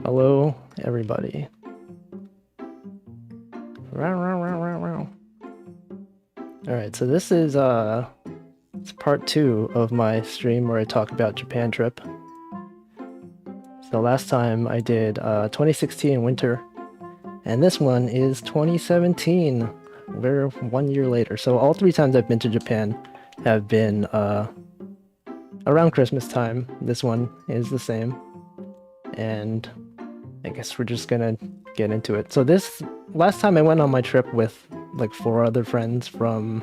Hello, everybody. Alright, so this is it's part 2 of my stream where I talk about Japan trip. So last time I did 2016 winter, and this one is 2017. We're 1 year later. So all 3 times I've been to Japan have been around Christmas time. This one is the same. And I guess we're just gonna get into it. So this last time I went on my trip with like 4 other friends from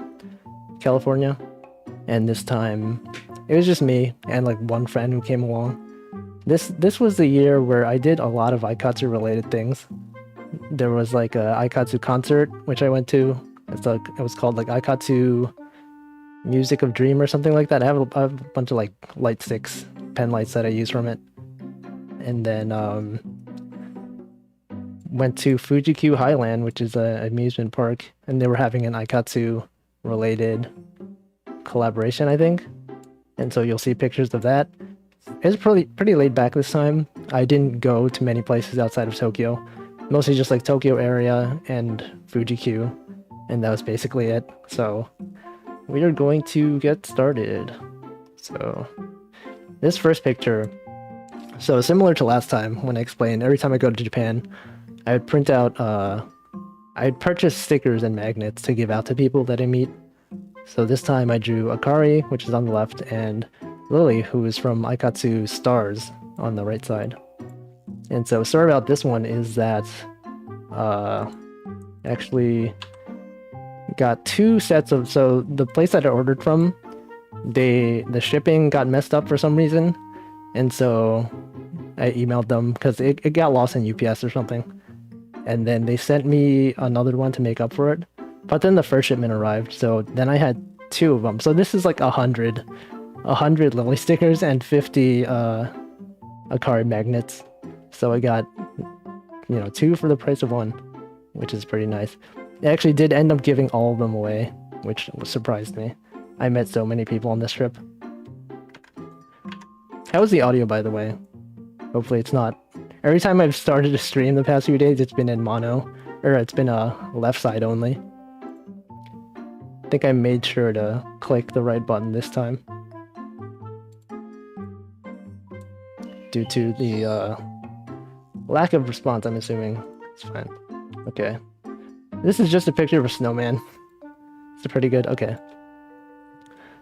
California, and this time it was just me and like one friend who came along. This was the year where I did a lot of Aikatsu related things. There was like a Aikatsu concert which I went to. It was called like Aikatsu Music of Dream or something like that. I have a bunch of like light sticks, pen lights that I use from it. And then went to Fuji-Q Highland, which is an amusement park, and they were having an Aikatsu related collaboration, I think. And so you'll see pictures of that. It was pretty laid back this time. I didn't go to many places outside of Tokyo. Mostly just like Tokyo area and Fuji-Q, and that was basically it. So we are going to get started. So this first picture, so similar to last time when I explained, every time I go to Japan, I would print out, I'd purchase stickers and magnets to give out to people that I meet. So this time I drew Akari, which is on the left, and Lily, who is from Aikatsu Stars, on the right side. And so story about this one is that actually got 2 sets of, so the place that I ordered from, the shipping got messed up for some reason, and so I emailed them because it got lost in UPS or something. And then they sent me another one to make up for it. But then the first shipment arrived, so then I had 2 of them. So this is like 100 Lily stickers and 50 Akari magnets. So I got, 2 for the price of 1, which is pretty nice. I actually did end up giving all of them away, which surprised me. I met so many people on this trip. How was the audio, by the way? Hopefully it's not... Every time I've started a stream the past few days, it's been in mono, or it's been left side only. I think I made sure to click the right button this time. Due to the lack of response, I'm assuming. It's fine. Okay. This is just a picture of a snowman. It's pretty good. Okay.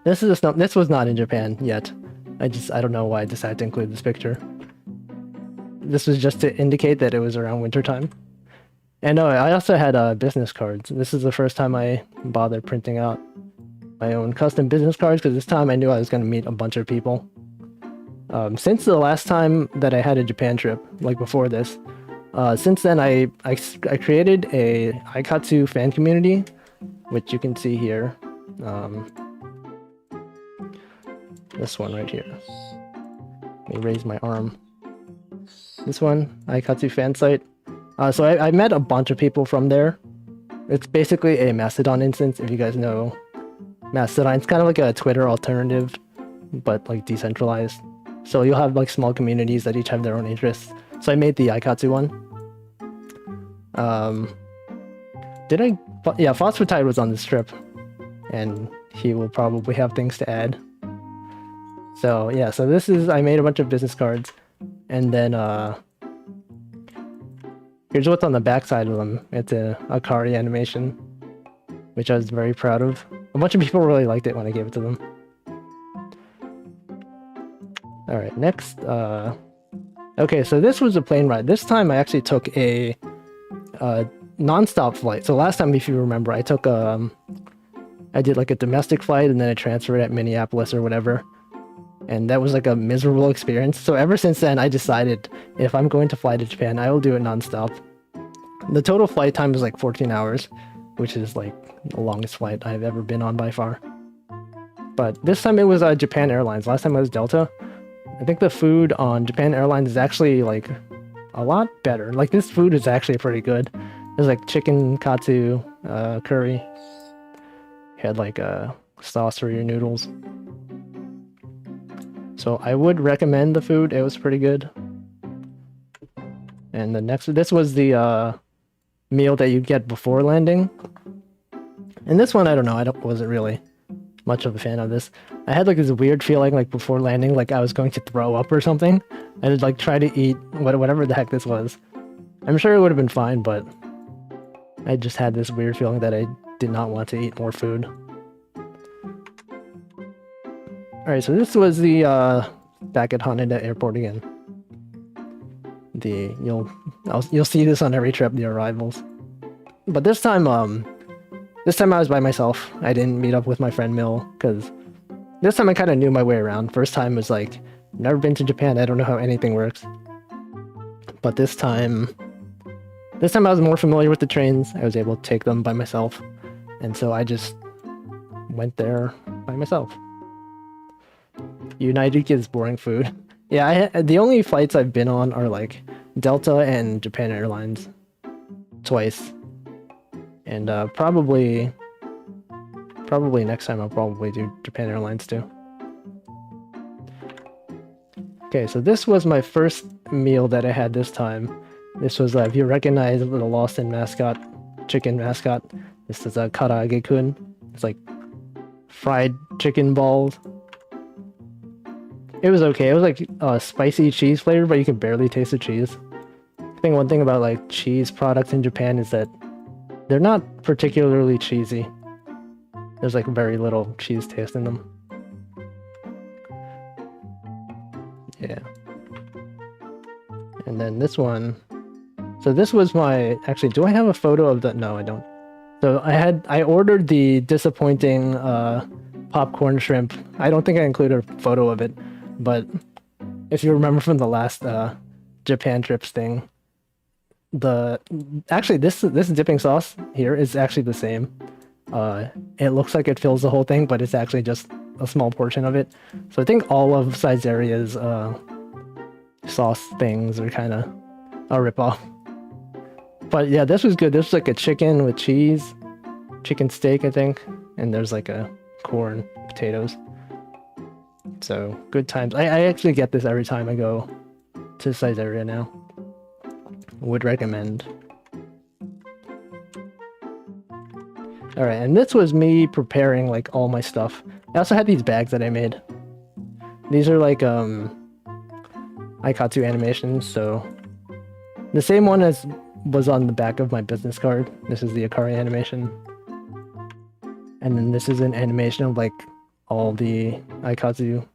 This is a snow... This was not in Japan yet. I don't know why I decided to include this picture. This was just to indicate that it was around wintertime. And no, I also had business cards. This is the first time I bothered printing out my own custom business cards, because this time I knew I was going to meet a bunch of people. Since the last time that I had a Japan trip, like before this, since then I created a Aikatsu fan community, which you can see here. This one right here. Let me raise my arm. This one, Aikatsu fan site. So I met a bunch of people from there. It's basically a Mastodon instance, if you guys know Mastodon. It's kind of like a Twitter alternative, but like decentralized. So you'll have like small communities that each have their own interests. So I made the Aikatsu one. Yeah, Phosphatide was on this trip, and he will probably have things to add. So yeah, so this is, I made a bunch of business cards. And then here's what's on the back side of them. It's a Akari animation, which I was very proud of. A bunch of people really liked it when I gave it to them. Alright, next. Okay, so this was a plane ride. This time I actually took a non-stop flight. So last time, if you remember, I took I did like a domestic flight, and then I transferred at Minneapolis or whatever. And that was like a miserable experience. So ever since then, I decided if I'm going to fly to Japan, I will do it non-stop. The total flight time is like 14 hours, which is like the longest flight I've ever been on by far. But this time it was Japan Airlines. Last time it was Delta. I think the food on Japan Airlines is actually like a lot better. Like this food is actually pretty good. There's like chicken katsu, curry. You had like sauce for your noodles. So I would recommend the food. It was pretty good. And the next, this was the meal that you get before landing. And this one, I don't know, wasn't really much of a fan of this. I had like this weird feeling like before landing, like I was going to throw up or something. I would like try to eat whatever the heck this was. I'm sure it would have been fine, but I just had this weird feeling that I did not want to eat more food. Alright, so this was the back at Haneda Airport again. You'll see this on every trip, the arrivals. But this time I was by myself. I didn't meet up with my friend Mill, because this time I kind of knew my way around. First time was like, never been to Japan, I don't know how anything works. But this time I was more familiar with the trains. I was able to take them by myself. And so I just went there by myself. United gives boring food. Yeah, the only flights I've been on are like Delta and Japan Airlines. Twice. And probably next time I'll probably do Japan Airlines too. Okay, so this was my first meal that I had this time. This was, if you recognize the Lost in mascot, chicken mascot, this is a karaage-kun. It's like fried chicken balls. It was okay. It was like spicy cheese flavor, but you can barely taste the cheese. I think one thing about like cheese products in Japan is that they're not particularly cheesy. There's like very little cheese taste in them. Yeah. And then this one. So this was my, actually, do I have a photo of that? No, I don't. So I ordered the disappointing popcorn shrimp. I don't think I included a photo of it, but if you remember from the last Japan trips thing, actually this dipping sauce here is actually the same. It looks like it fills the whole thing, but it's actually just a small portion of it. So I think all of Saizeriya's sauce things are kind of a ripoff. But yeah, this was good. This was like a chicken with cheese, chicken steak, I think, and there's like a corn, potatoes. So good times. I actually get this every time I go to Saizeriya now. Would recommend. Alright, and this was me preparing like all my stuff. I also had these bags that I made. These are like Aikatsu animations, so the same one as was on the back of my business card. This is the Akari animation. And then this is an animation of like all the Aikatsu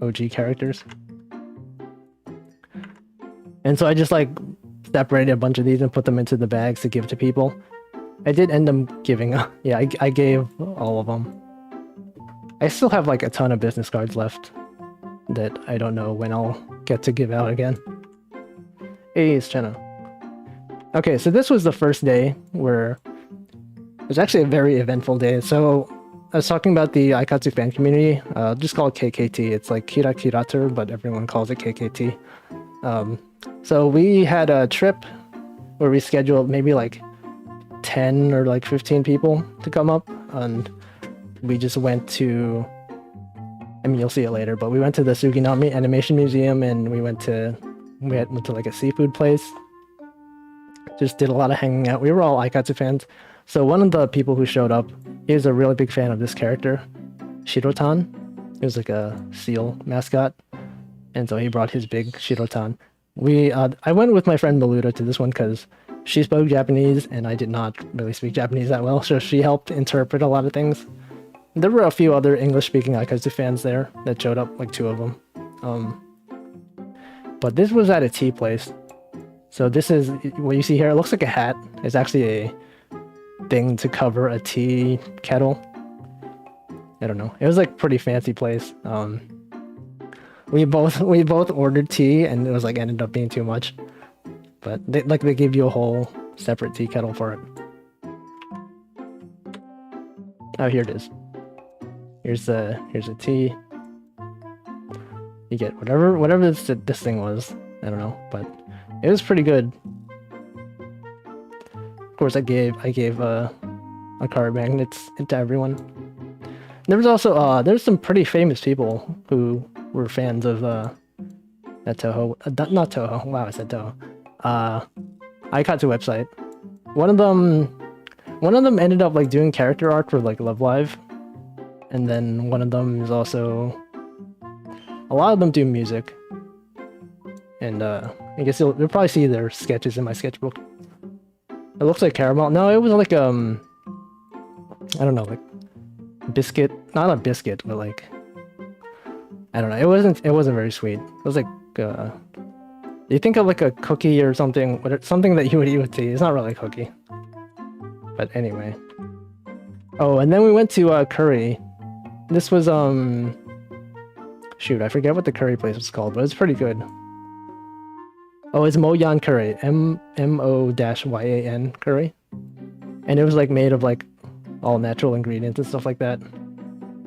OG characters. And so I just like separated a bunch of these and put them into the bags to give to people. I did end up giving, yeah, I gave all of them. I still have like a ton of business cards left that I don't know when I'll get to give out again. Hey, it's Chenna. Okay, so this was the first day where it was actually a very eventful day. So I was talking about the Aikatsu fan community. Just call it KKT. It's like Kira Kirater, but everyone calls it KKT. So we had a trip where we scheduled maybe like 10 or like 15 people to come up, and we just went to, I mean, you'll see it later, but we went to the Suginami Animation Museum, and we went to like a seafood place. Just did a lot of hanging out. We were all Aikatsu fans. So one of the people who showed up, he was a really big fan of this character, Shirotan. He was like a seal mascot, and so he brought his big Shirotan. I went with my friend Maluda to this one because she spoke Japanese and I did not really speak Japanese that well, so she helped interpret a lot of things. There were a few other English-speaking Aikatsu fans there that showed up, like 2 of them. But this was at a tea place. So this is, what you see here, it looks like a hat. It's actually a thing to cover a tea kettle. I don't know. It was like pretty fancy place. We both ordered tea, and it was like ended up being too much. But they give you a whole separate tea kettle for it. Oh, here it is. Here's a tea. You get whatever this thing was. I don't know, but it was pretty good. Of course, I gave a card magnets to everyone. There was also there's some pretty famous people who were fans of that Toho. Not Toho. Wow, I said Toho. Aikatsu website. One of them ended up like doing character art for like Love Live, and then one of them is also. A lot of them do music, and I guess you'll probably see their sketches in my sketchbook. It looks like caramel. No, it was like I don't know, like biscuit. Not a biscuit, but like I don't know. It wasn't very sweet. It was like you think of like a cookie or something, something that you would eat with tea. It's not really a cookie. But anyway. Oh, and then we went to curry. This was shoot, I forget what the curry place was called, but it's pretty good. Oh, it's Moyan curry. M-O-Y-A-N curry. And it was like made of like all natural ingredients and stuff like that.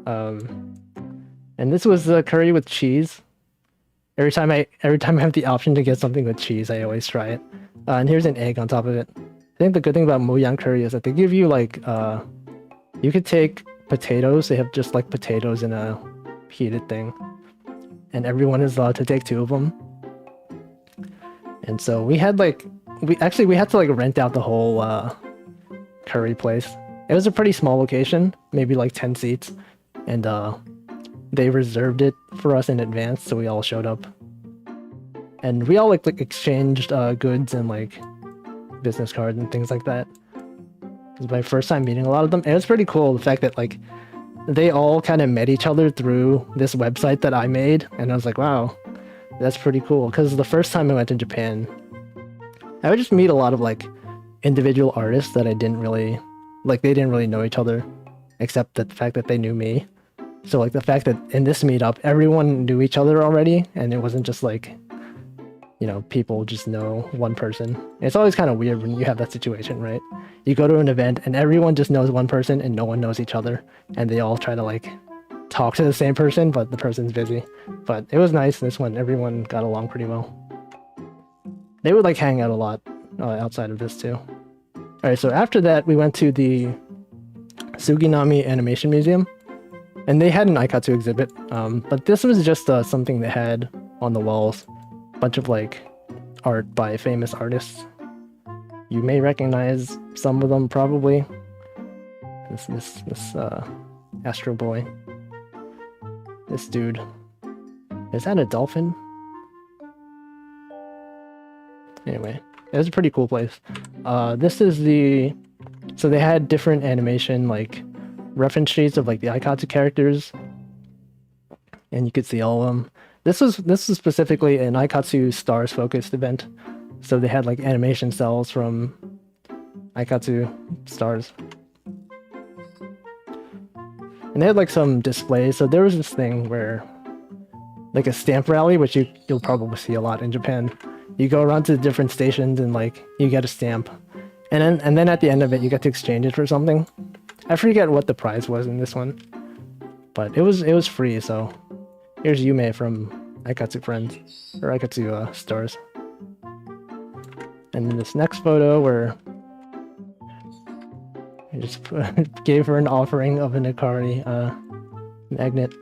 And this was curry with cheese. Every time I have the option to get something with cheese, I always try it. And here's an egg on top of it. I think the good thing about Moyan curry is that they give you like you could take potatoes. They have just like potatoes in a heated thing, and everyone is allowed to take 2 of them. And so we had like we had to like rent out the whole curry place. It was a pretty small location, maybe like 10 seats, and they reserved it for us in advance, so we all showed up. And we all like exchanged goods and like business cards and things like that. It was my first time meeting a lot of them. And it was pretty cool, the fact that like they all kind of met each other through this website that I made, and I was like, wow, that's pretty cool. Because the first time I went to Japan, I would just meet a lot of like individual artists that I didn't really like. They didn't really know each other, except the fact that they knew me. So like the fact that in this meetup, everyone knew each other already, and it wasn't just like, you know, people just know one person. It's always kind of weird when you have that situation, right? You go to an event and everyone just knows one person and no one knows each other, and they all try to like talk to the same person, but the person's busy. But it was nice. This one, everyone got along pretty well. They would like hang out a lot outside of this too. All right, so after that, we went to the Suginami Animation Museum, and they had an Aikatsu exhibit, but this was just something they had on the walls. A bunch of like art by famous artists. You may recognize some of them probably. This Astro Boy. This dude. Is that a dolphin? Anyway, it was a pretty cool place. This is so they had different animation like reference sheets of like the Aikatsu characters, and you could see all of them. This was specifically an Aikatsu Stars focused event, so they had like animation cells from Aikatsu Stars, and they had like some displays. So there was this thing where like a stamp rally, which you'll probably see a lot in Japan. You go around to different stations and like you get a stamp, and then at the end of it you get to exchange it for something. I forget what the prize was in this one, but it was free. So here's Yume from Aikatsu Friends, or Aikatsu Stars. And then this next photo where I just gave her an offering of an Ikari magnet.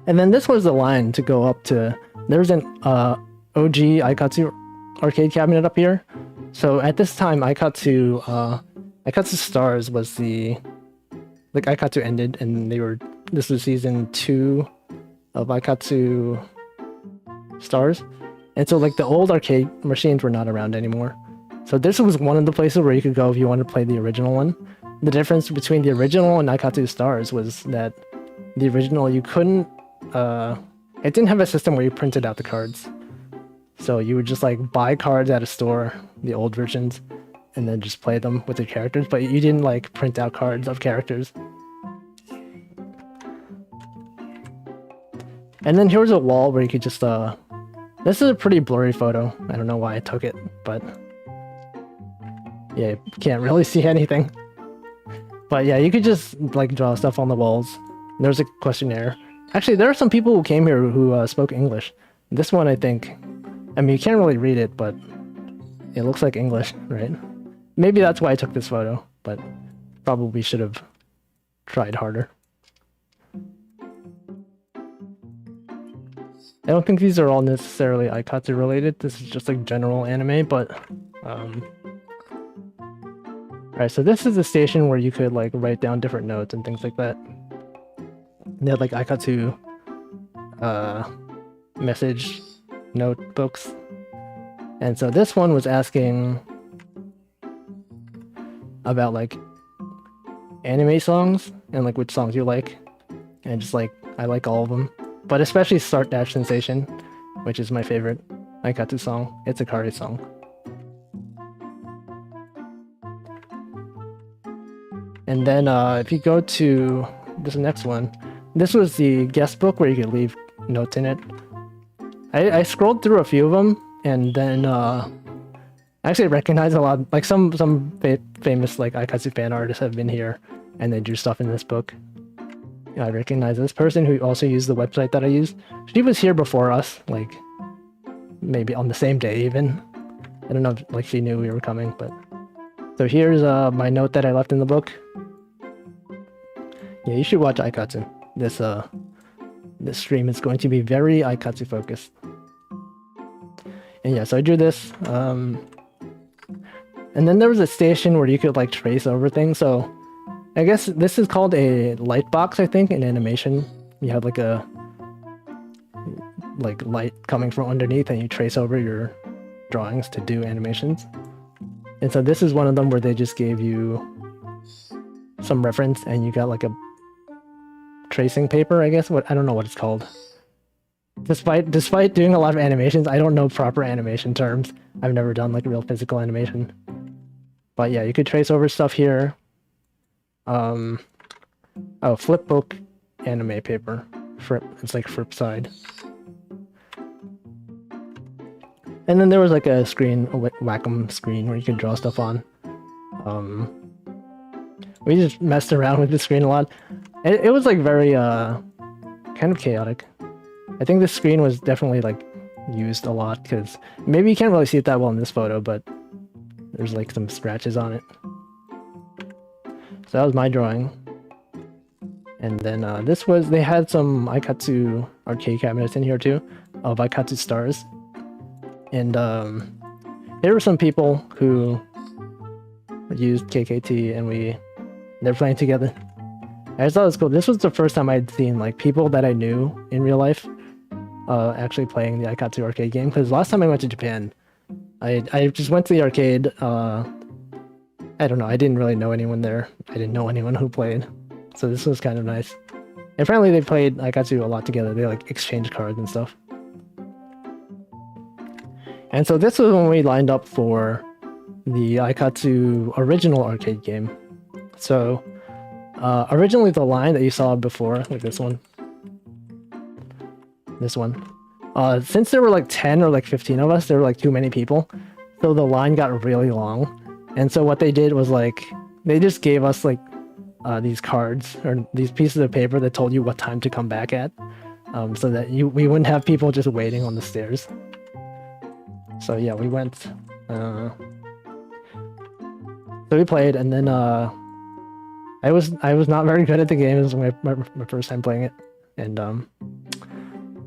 And then this was the line to go up to. There's an OG Aikatsu arcade cabinet up here. So at this time, Aikatsu Stars was Aikatsu ended, and this was season 2 of Aikatsu Stars. And so like the old arcade machines were not around anymore. So this was one of the places where you could go if you wanted to play the original one. The difference between the original and Aikatsu Stars was that the original, you couldn't, it didn't have a system where you printed out the cards. So you would just like buy cards at a store, the old versions, and then just play them with the characters, but you didn't like print out cards of characters. And then here was a wall where you could just, this is a pretty blurry photo. I don't know why I took it, but yeah, you can't really see anything. But yeah, you could just like draw stuff on the walls. There's a questionnaire. Actually, there are some people who came here who spoke English. This one, I think, I mean, you can't really read it, but it looks like English, right? Maybe that's why I took this photo, but probably should have tried harder. I don't think these are all necessarily Aikatsu related. This is just like general anime, but alright, so this is a station where you could like write down different notes and things like that. They had like Aikatsu message notebooks. And so this one was asking about like anime songs and like which songs you like. And just like I like all of them. But especially Start Dash Sensation, which is my favorite Aikatsu song. It's a Kare song. And then if you go to this next one, this was the guest book where you could leave notes in it. I scrolled through a few of them, and then I actually recognized a lot. Like some famous like Aikatsu fan artists have been here, and they drew stuff in this book. I recognize this person who also used the website that I used. She was here before us, like maybe on the same day even. I don't know if like she knew we were coming, but so here's my note that I left in the book. Yeah, you should watch Aikatsu. This stream is going to be very Aikatsu focused. And yeah, so I drew this. And then there was a station where you could like trace over things. So I guess this is called a light box, I think, in animation. You have like a light coming from underneath and you trace over your drawings to do animations. And so this is one of them where they just gave you some reference and you got like a tracing paper, I guess. I don't know what it's called. Despite doing a lot of animations, I don't know proper animation terms. I've never done like real physical animation. But yeah, you could trace over stuff here. Oh, flipbook anime paper. It's like flip side. And then there was like a screen, a Wacom screen where you could draw stuff on. We just messed around with the screen a lot. It was like very kind of chaotic. I think this screen was definitely like used a lot because maybe you can't really see it that well in this photo, but there's like some scratches on it. So that was my drawing. And then they had some Aikatsu arcade cabinets in here too, of Aikatsu stars. And there were some people who used KKT and they're playing together. I just thought it was cool. This was the first time I'd seen like people that I knew in real life actually playing the Aikatsu arcade game. Because last time I went to Japan, I just went to the arcade. I don't know. I didn't really know anyone there. I didn't know anyone who played. So this was kind of nice. And apparently they played Aikatsu a lot together. They like exchanged cards and stuff. And so this was when we lined up for the Aikatsu original arcade game. So originally the line that you saw before, like this one. Since there were like 10 or like 15 of us, there were like too many people. So the line got really long. And so what they did was like, they just gave us like these cards or these pieces of paper that told you what time to come back at. So that we wouldn't have people just waiting on the stairs. So yeah, we went. So we played, and then I was not very good at the game. It was my first time playing it, and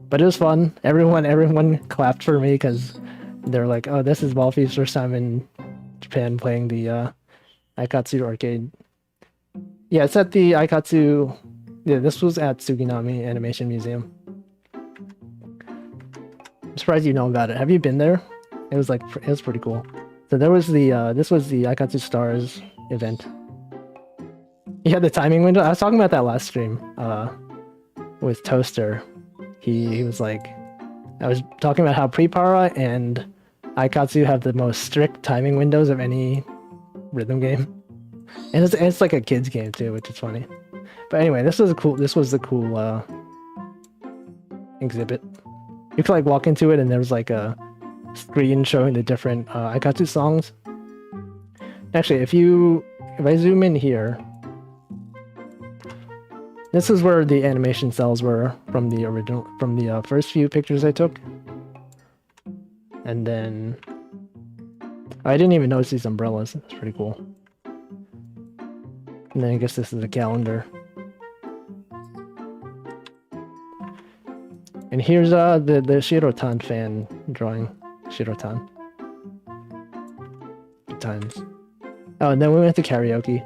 but it was fun. Everyone clapped for me because they're like, "Oh, this is Wolfie's first time in Japan playing the Aikatsu arcade." Yeah, it's at the Aikatsu. Yeah, this was at Suginami Animation Museum. I'm surprised you know about it. Have you been there? It was pretty cool. So there was this was the Aikatsu Stars event. Yeah, the timing window. I was talking about that last stream with Toaster. He was like, I was talking about how Prepara and Aikatsu have the most strict timing windows of any rhythm game. And it's like a kid's game too, which is funny. But anyway, this was the cool exhibit. You could like walk into it and there was like a screen showing the different Aikatsu songs. Actually, if I zoom in here, this is where the animation cells were from the first few pictures I took. And then I didn't even notice these umbrellas. That's pretty cool. And then I guess this is a calendar. And And here's the Shirotan fan drawing. Shirotan. Good times. Oh, and then we went to karaoke.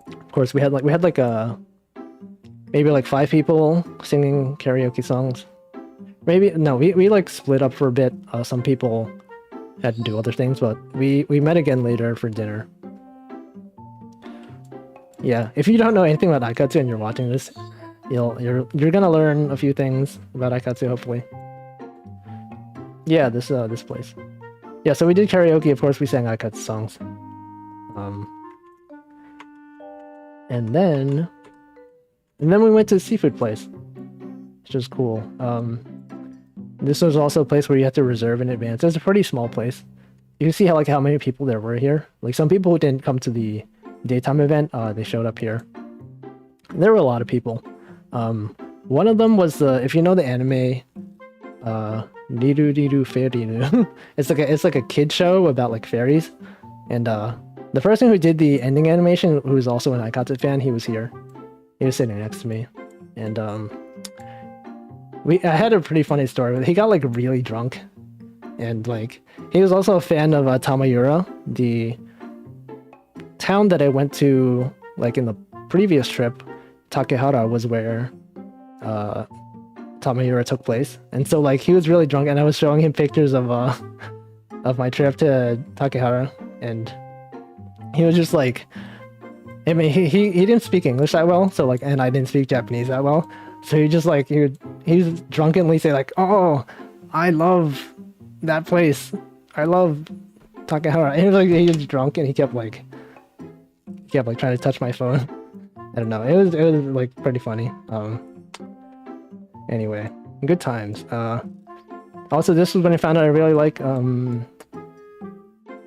Of course, we had like maybe like 5 people singing karaoke songs. Maybe no, we like split up for a bit. Some people had to do other things, but we met again later for dinner. Yeah, if you don't know anything about Aikatsu and you're watching this, you're gonna learn a few things about Aikatsu, hopefully. Yeah, this place. Yeah, so we did karaoke. Of course, we sang Aikatsu songs. And then we went to the seafood place, which was cool. This was also a place where you have to reserve in advance. It's a pretty small place. You can see how many people there were here. Like some people who didn't come to the daytime event, they showed up here. There were a lot of people. One of them was if you know the anime, Niru Niru Feriru. It's like a kid show about like fairies, and the person who did the ending animation, who's also an Aikatsu fan, he was here. He was sitting next to me, and I had a pretty funny story. He got like really drunk, and like he was also a fan of Tamayura, the town that I went to like in the previous trip. Takehara was where Tamayura took place, and so like he was really drunk, and I was showing him pictures of my trip to Takehara, and he was just like, I mean, he didn't speak English that well, so like, and I didn't speak Japanese that well, so he just like he was drunkenly say like, "Oh, I love that place. I love Takehara." And he was drunk, and he kept like trying to touch my phone. I don't know. It was like pretty funny. Anyway, good times. Also, this was when I found out I really like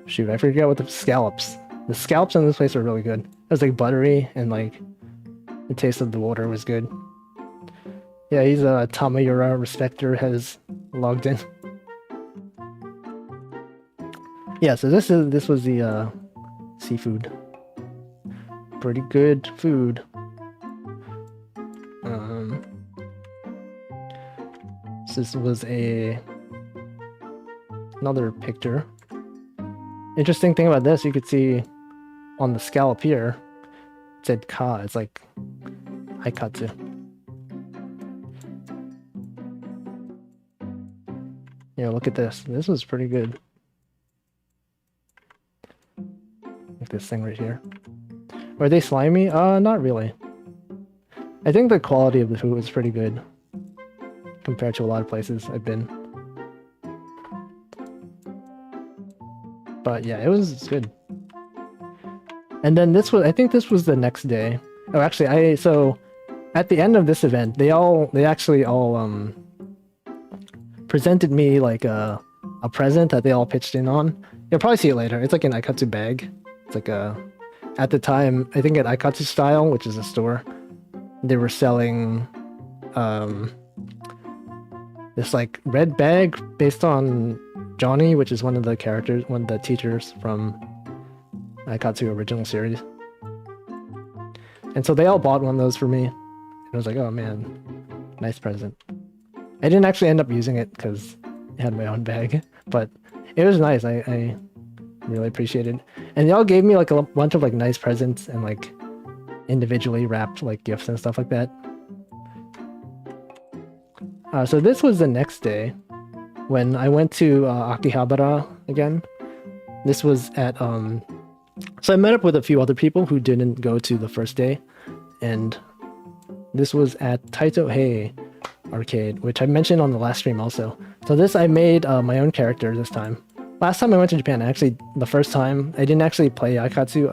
shoot, I forget what the scallops. The scallops in this place were really good. It was like buttery, and like the taste of the water was good. Yeah, he's a Tamayura respecter, has logged in. Yeah, so this was the seafood. Pretty good food. So this was another picture. Interesting thing about this, you could see on the scallop here, it said ka. It's like Aikatsu. Yeah, look at this. This was pretty good. Like this thing right here. Were they slimy? Not really. I think the quality of the food was pretty good compared to a lot of places I've been. But yeah, it was good. And then I think this was the next day. Oh, actually, so at the end of this event, they actually all presented me like a present that they all pitched in on. You'll probably see it later. It's like an Aikatsu bag. It's like at the time, I think at Aikatsu Style, which is a store, they were selling this like red bag based on Johnny, which is one of the teachers from Aikatsu original series. And so they all bought one of those for me. I was like, oh man, nice present. I didn't actually end up using it because I had my own bag, but it was nice. I really appreciated it. And they all gave me like a bunch of like nice presents and like individually wrapped like gifts and stuff like that. So this was the next day when I went to Akihabara again. This was at so I met up with a few other people who didn't go to the first day, and this was at Taito Hei arcade, which I mentioned on the last stream also. So this, I made my own character this time. Last time I went to Japan, the first time, I didn't actually play Aikatsu.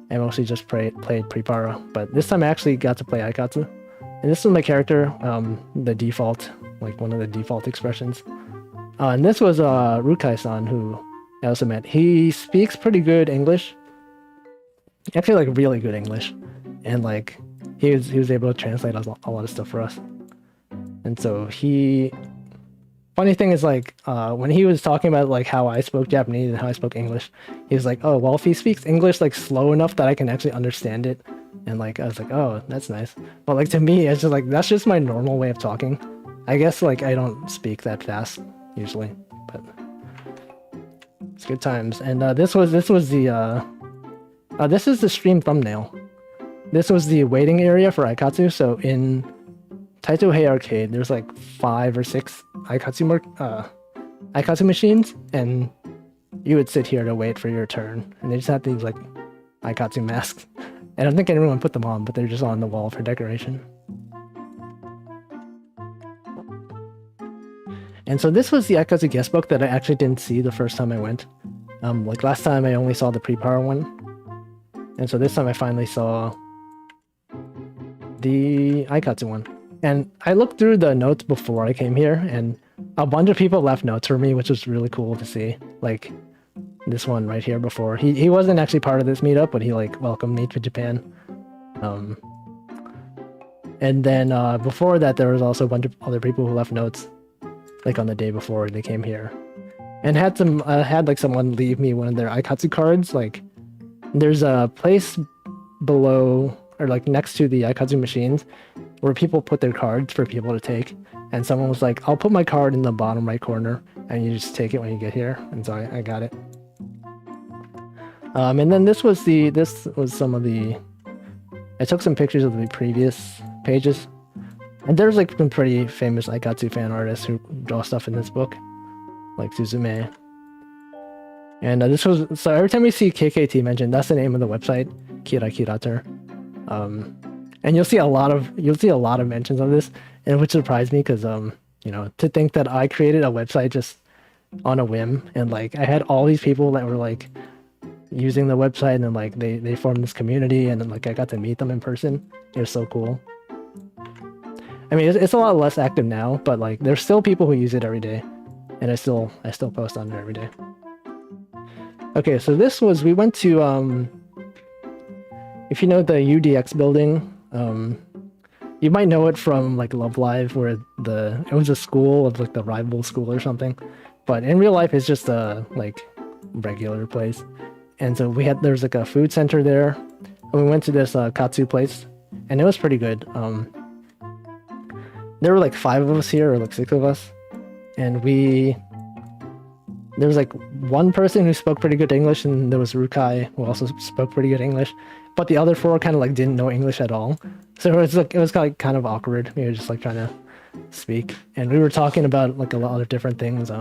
I mostly just played Prepara, but this time I actually got to play Aikatsu. And this was my character, the default, like one of the default expressions. And this was Rukai-san, who I also met. He speaks pretty good English. Actually, like really good English. And like, he was able to translate a lot of stuff for us. And so funny thing is like, when he was talking about like how I spoke Japanese and how I spoke English, he was like, oh, well, if he speaks English like slow enough that I can actually understand it, And like I was like, oh, that's nice. But like to me, it's just like that's just my normal way of talking. I guess like I don't speak that fast usually, but it's good times. And this was the this is the stream thumbnail. This was the waiting area for Aikatsu. So in Taito-hei Arcade, there's like 5 or 6 Aikatsu machines, and you would sit here to wait for your turn. And they just have these like Aikatsu masks. I don't think anyone put them on, but they're just on the wall for decoration. And so this was the Aikatsu guest book that I actually didn't see the first time I went. Like last time I only saw the pre-power one. And so this time I finally saw the Aikatsu one. And I looked through the notes before I came here, and a bunch of people left notes for me, which was really cool to see. Like this one right here before. He wasn't actually part of this meetup, but he like welcomed me to Japan. And then before that, there was also a bunch of other people who left notes, like on the day before they came here, and had like someone leave me one of their Aikatsu cards. Like there's a place below or like next to the Aikatsu machines where people put their cards for people to take, and someone was like, I'll put my card in the bottom right corner and you just take it when you get here. And so I got it. And then this was some of the, I took some pictures of the previous pages, and there's like some pretty famous Aikatsu fan artists who draw stuff in this book, like Suzume. And this was, so every time we see KKT mentioned, that's the name of the website, Kira Kirater. And you'll see a lot of mentions of this, and which surprised me because you know, to think that I created a website just on a whim, and like I had all these people that were like using the website, and then like they formed this community, and then like I got to meet them in person. It was so cool. I mean, it's a lot less active now, but like there's still people who use it every day, and I still post on it every day. Okay, so this was, we went to if you know the UDX building, you might know it from like Love Live, where it was a school of like the rival school or something, but in real life it's just a like regular place. And so there's like a food center there, and we went to this katsu place, and it was pretty good. There were like 5 of us here, or like 6 of us, and there was like one person who spoke pretty good English, and there was Rukai who also spoke pretty good English, but the other 4 kind of like didn't know English at all. So it was like kind of awkward. We were just like trying to speak, and we were talking about like a lot of different things.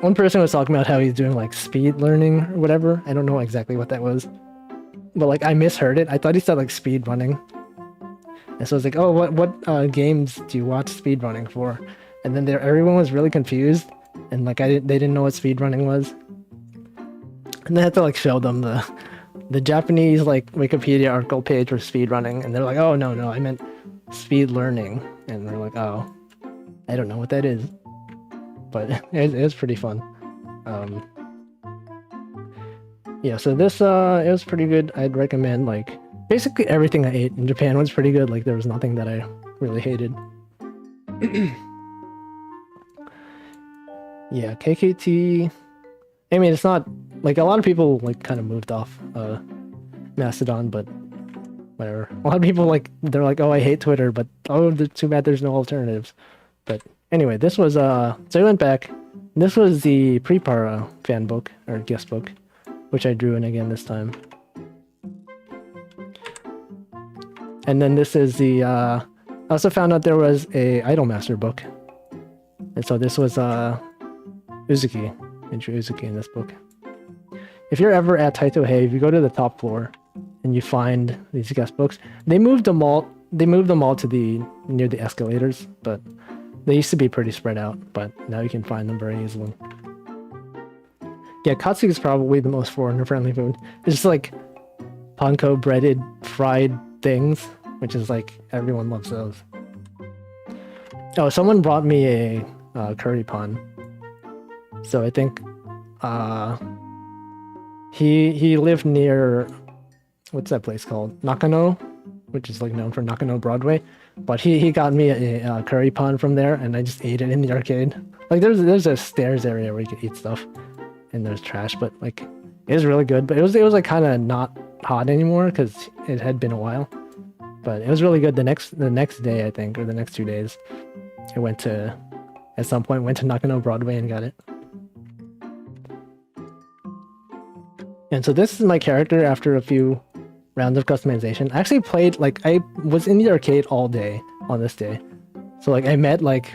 One person was talking about how he's doing like speed learning or whatever. I don't know exactly what that was, but like I misheard it. I thought he said like speed running. And so I was like, oh, what games do you watch speed running for? And then everyone was really confused, and like they didn't know what speed running was. And I had to like show them the Japanese like Wikipedia article page for speed running, and they're like, oh no, I meant speed learning. And they're like, oh, I don't know what that is. But it was pretty fun. Yeah, so this it was pretty good. I'd recommend, like, basically everything I ate in Japan was pretty good. Like, there was nothing that I really hated. Yeah, KKT, I mean, it's not like a lot of people like kind of moved off Mastodon, but whatever. A lot of people like, they're like, oh, I hate Twitter, but oh, too bad there's no alternatives. But anyway, this was so I went back. This was the pre-para fan book or guest book, which I drew in again this time. And then this is the I also found out there was a Idolmaster book, and so this was Uzuki, Intro Uzuki in this book. If you're ever at Taito-hei, if you go to the top floor and you find these guest books, they moved them all to the near the escalators, but they used to be pretty spread out, but now you can find them very easily. Yeah, katsu is probably the most foreigner-friendly food. It's just like panko breaded fried things, which is like everyone loves those. Oh, someone brought me a curry pan. So I think he lived near, what's that place called? Nakano, which is like known for Nakano Broadway. But he got me a curry pan from there, and I just ate it in the arcade. Like there's a stairs area where you can eat stuff, and there's trash, but like it was really good. But it was like kind of not hot anymore because it had been a while. But it was really good. The next day, I think, or the next 2 days, at some point went to Nakano Broadway and got it. And so this is my character after a few rounds of customization. I actually played, like, I was in the arcade all day on this day. So like I met like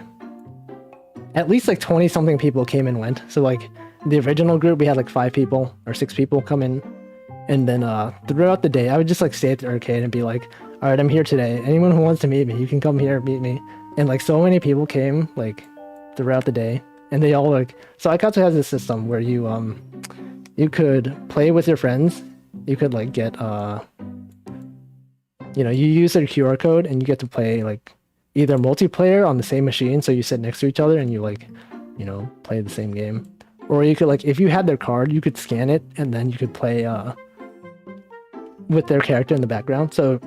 at least like 20 something people came and went. So like the original group, we had like 5 people or 6 people come in. And then throughout the day, I would just like stay at the arcade and be like, all right, I'm here today. Anyone who wants to meet me, you can come here, meet me. And like so many people came like throughout the day, and they all like, so Aikatsu has this system where you could play with your friends. You could like get you use their QR code and you get to play like either multiplayer on the same machine, so you sit next to each other and you like, play the same game. Or you could like, if you had their card, you could scan it and then you could play with their character in the background. So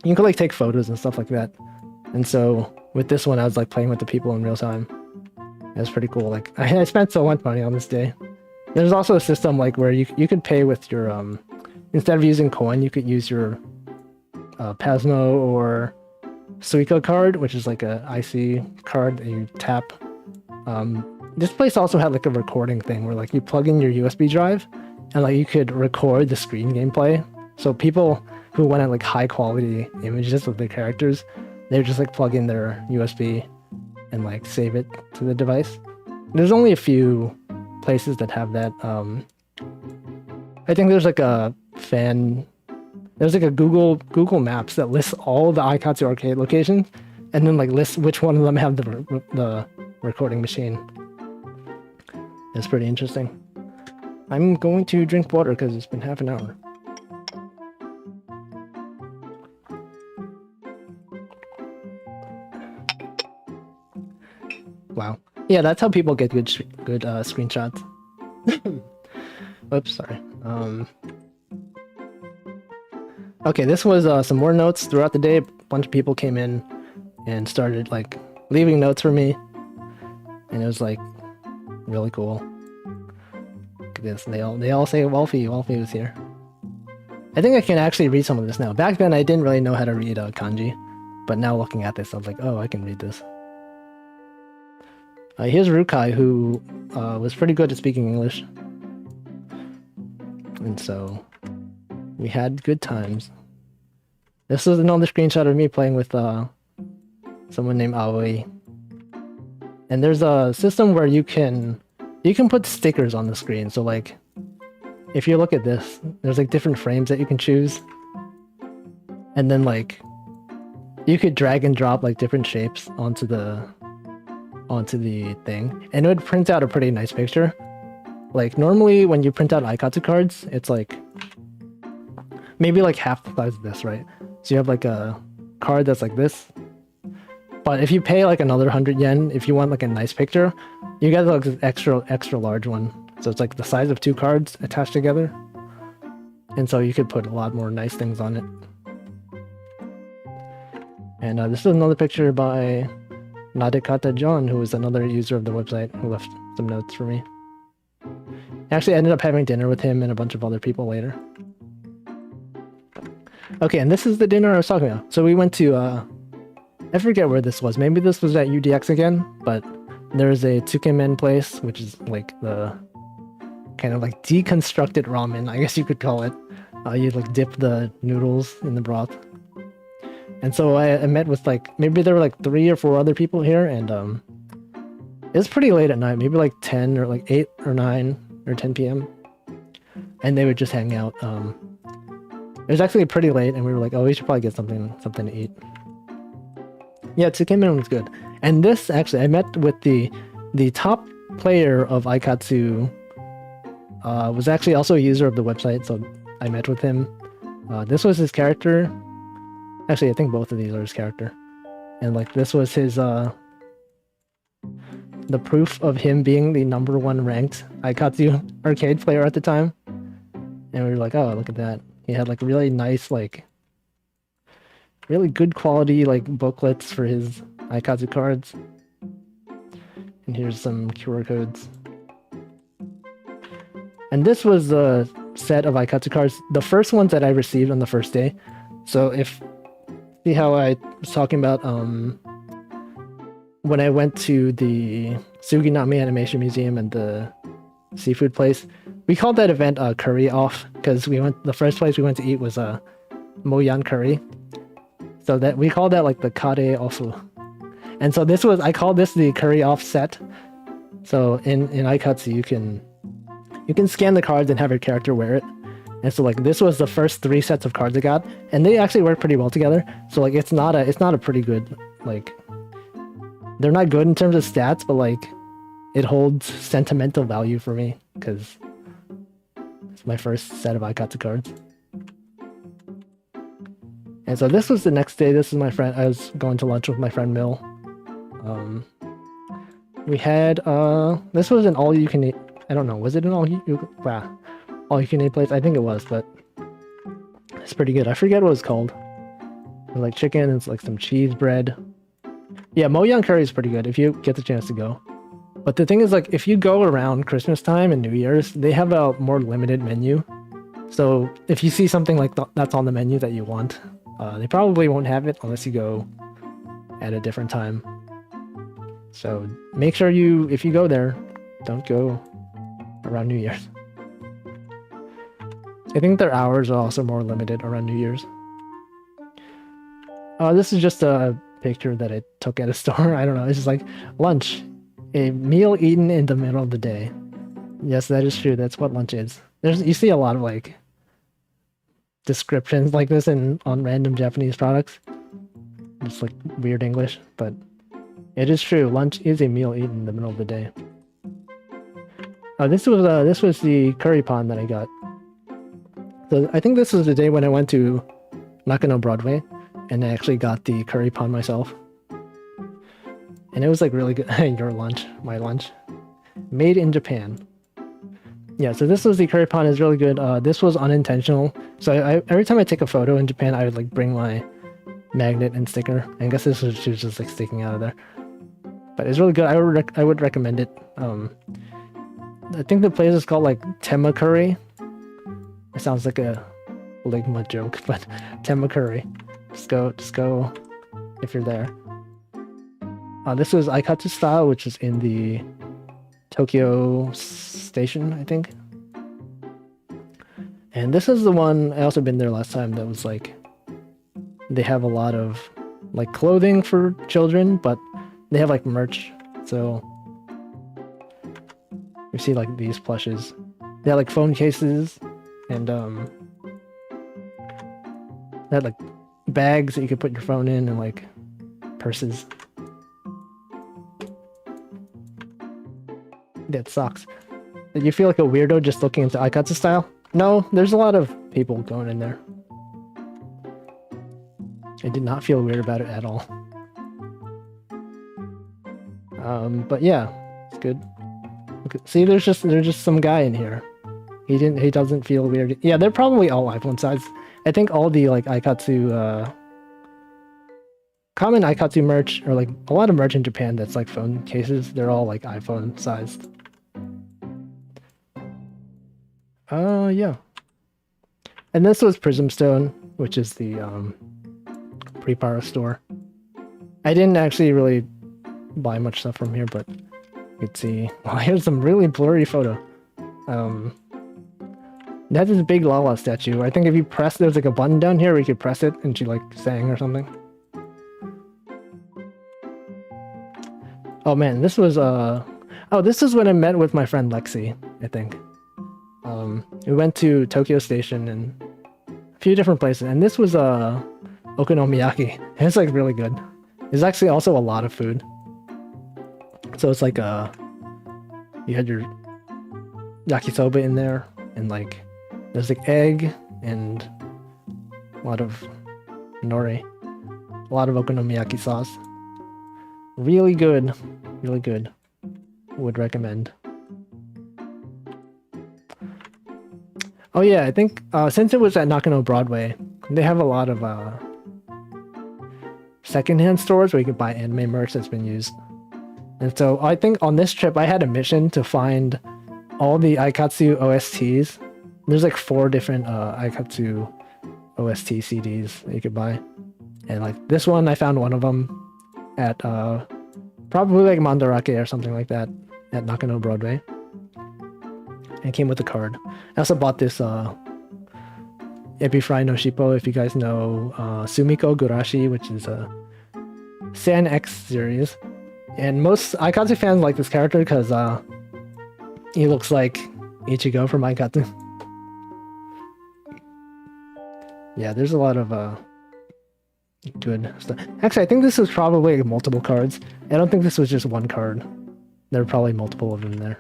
you could like take photos and stuff like that. And so with this one, I was like playing with the people in real time. It was pretty cool. Like I spent so much money on this day. There's also a system like where you could pay with your instead of using coin, you could use your Pasmo or Suica card, which is like a IC card that you tap. This place also had like a recording thing where like you plug in your USB drive and like you could record the screen gameplay. So people who wanted like high quality images of their characters, they would just like plug in their USB and like save it to the device. There's only a few places that have that. I think there's like a Google Maps that lists all the Aikatsu arcade locations and then like lists which one of them have the recording machine. It's pretty interesting. I'm going to drink water because it's been half an hour. Wow. Yeah, that's how people get good screenshots. Oops, sorry. Okay, this was some more notes throughout the day. A bunch of people came in and started like leaving notes for me, and it was like really cool. Look at this. They all say Wolfie was here. I think I can actually read some of this now. Back then, I didn't really know how to read kanji, but now looking at this, I was like, oh, I can read this. Here's Rukai, who was pretty good at speaking English. And so we had good times. This is another screenshot of me playing with someone named Aoi. And there's a system where you can put stickers on the screen. So like, if you look at this, there's like different frames that you can choose. And then like, you could drag and drop like different shapes onto the thing, and it would print out a pretty nice picture. Like normally when you print out Aikatsu cards, it's like maybe like half the size of this, right? So you have like a card that's like this, but if you pay like another 100 yen, if you want like a nice picture, you get like this extra large one. So it's like the size of 2 cards attached together, and so you could put a lot more nice things on it. And this is another picture by Nadekata John, who was another user of the website, who left some notes for me. Actually, I ended up having dinner with him and a bunch of other people later. Okay, and this is the dinner I was talking about. So we went to, I forget where this was. Maybe this was at UDX again, but there's a tsukemen place, which is like the kind of like deconstructed ramen, I guess you could call it. You'd like dip the noodles in the broth. And so I met with like, maybe there were like 3 or 4 other people here, and it was pretty late at night, maybe like 10 or like 8 or 9 or 10 p.m. And they would just hang out. It was actually pretty late, and we were like, oh, we should probably get something to eat. Yeah, tsukemen was good. And this, actually, I met with the top player of Aikatsu, was actually also a user of the website, so I met with him. This was his character. Actually, I think both of these are his character. And like this was his the proof of him being the #1 ranked Aikatsu arcade player at the time. And we were like, oh, look at that. He had like really nice, like really good quality like booklets for his Aikatsu cards. And here's some QR codes. And this was set of Aikatsu cards, the first ones that I received on the first day. So see how I was talking about when I went to the Suginami Animation Museum and the seafood place, we called that event curry off because the first place we went to eat was Moyan curry. So that we called that like the kare ofu. And so I called this the curry off set. So in Aikatsu you can scan the cards and have your character wear it. And so like this was the first 3 sets of cards I got, and they actually work pretty well together. So like it's not a pretty good, like, they're not good in terms of stats, but like it holds sentimental value for me because it's my first set of Aikatsu cards. And so this was the next day. This is my friend. I was going to lunch with my friend Mill. We had this was an all-you-can-eat. I don't know. Was it an all-you-can-eat place? I think it was, but it's pretty good. I forget what it was called. It's like chicken. It's like some cheese bread. Yeah, Moyan curry is pretty good if you get the chance to go. But the thing is, like, if you go around Christmas time and New Year's, they have a more limited menu. So if you see something like that's on the menu that you want, they probably won't have it unless you go at a different time. So make sure if you go there, don't go around New Year's. I think their hours are also more limited around New Year's. This is just a picture that I took at a store. I don't know. It's just like lunch, a meal eaten in the middle of the day. Yes, that is true. That's what lunch is. You see a lot of like descriptions like this on random Japanese products. It's like weird English, but it is true. Lunch is a meal eaten in the middle of the day. This was the curry pan that I got. So I think this was the day when I went to Nakano Broadway and I actually got the curry pan myself. And it was like really good. Your lunch, my lunch. Made in Japan. Yeah, so this was the curry pan. Is really good. This was unintentional. So every time I take a photo in Japan, I would like bring my magnet and sticker. And I guess she was just like sticking out of there. But it's really good. I would recommend it. I think the place is called like Tema Curry. It sounds like a Ligma joke, but Tema Curry. Just go if you're there. This was Aikatsu style, which is in the Tokyo station, I think. And this is the one, I also been there last time, that was like, they have a lot of like clothing for children, but they have like merch. So you see like these plushes. They have like phone cases and they had like bags that you could put your phone in and like purses. That sucks. Did you feel like a weirdo just looking into Aikatsu style? No, there's a lot of people going in there. I did not feel weird about it at all. But yeah, it's good. Okay, see, there's just some guy in here. He doesn't feel weird. Yeah, they're probably all iPhone size. I think all the like Aikatsu common Aikatsu merch, or like a lot of merch in Japan that's like phone cases, they're all like iPhone sized. Yeah. And this was Prism Stone, which is the Prepara store. I didn't actually really buy much stuff from here, but you could see. Well, here's some really blurry photo. That's this big Lala statue. I think if you press, there's like a button down here where you could press it and she like sang or something. Oh man, this was this is when I met with my friend Lexi, I think. We went to Tokyo Station and a few different places, and this was okonomiyaki. It's like really good. There's actually also a lot of food. So it's like you had your yakisoba in there, and like there's like egg and a lot of nori, a lot of okonomiyaki sauce. Really good, really good. Would recommend. Oh yeah, I think since it was at Nakano Broadway, they have a lot of secondhand stores where you can buy anime merch that's been used. And so I think on this trip I had a mission to find all the Aikatsu OSTs There's like 4 different Aikatsu OST CDs that you could buy. And like this one, I found one of them at probably like Mandarake or something like that at Nakano Broadway. And it came with a card. I also bought this Epifry no Shippo, if you guys know Sumiko Gurashi, which is a San X series. And most Aikatsu fans like this character because he looks like Ichigo from Aikatsu. Yeah, there's a lot of good stuff. Actually, I think this was probably multiple cards. I don't think this was just one card. There were probably multiple of them there.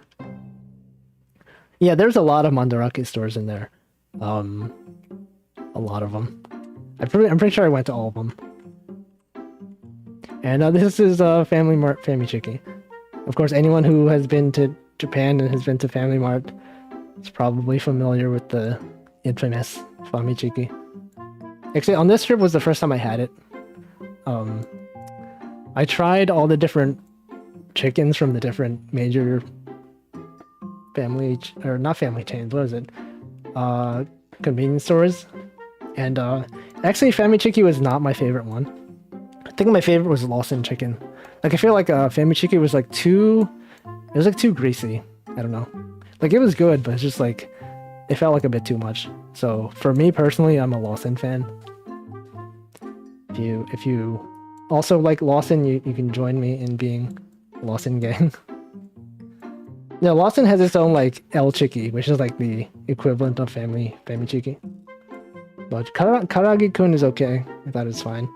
Yeah, there's a lot of Mandarake stores in there. A lot of them. I'm pretty sure I went to all of them. And this is Family Mart Famichiki. Of course, anyone who has been to Japan and has been to Family Mart is probably familiar with the infamous Famichiki. Actually, on this trip was the first time I had it. I tried all the different chickens from the different major family, or not family chains, what is it? Convenience stores. And actually, Famichiki was not my favorite one. I think my favorite was Lawson chicken. Like, I feel like Famichiki was like too greasy. I don't know. Like, it was good, but it's just like, it felt like a bit too much. So for me personally, I'm a Lawson fan. If you also like Lawson, you can join me in being Lawson gang. Yeah, Lawson has its own like El Chiki, which is like the equivalent of Famichiki. But Karage-kun is okay. I thought it's fine.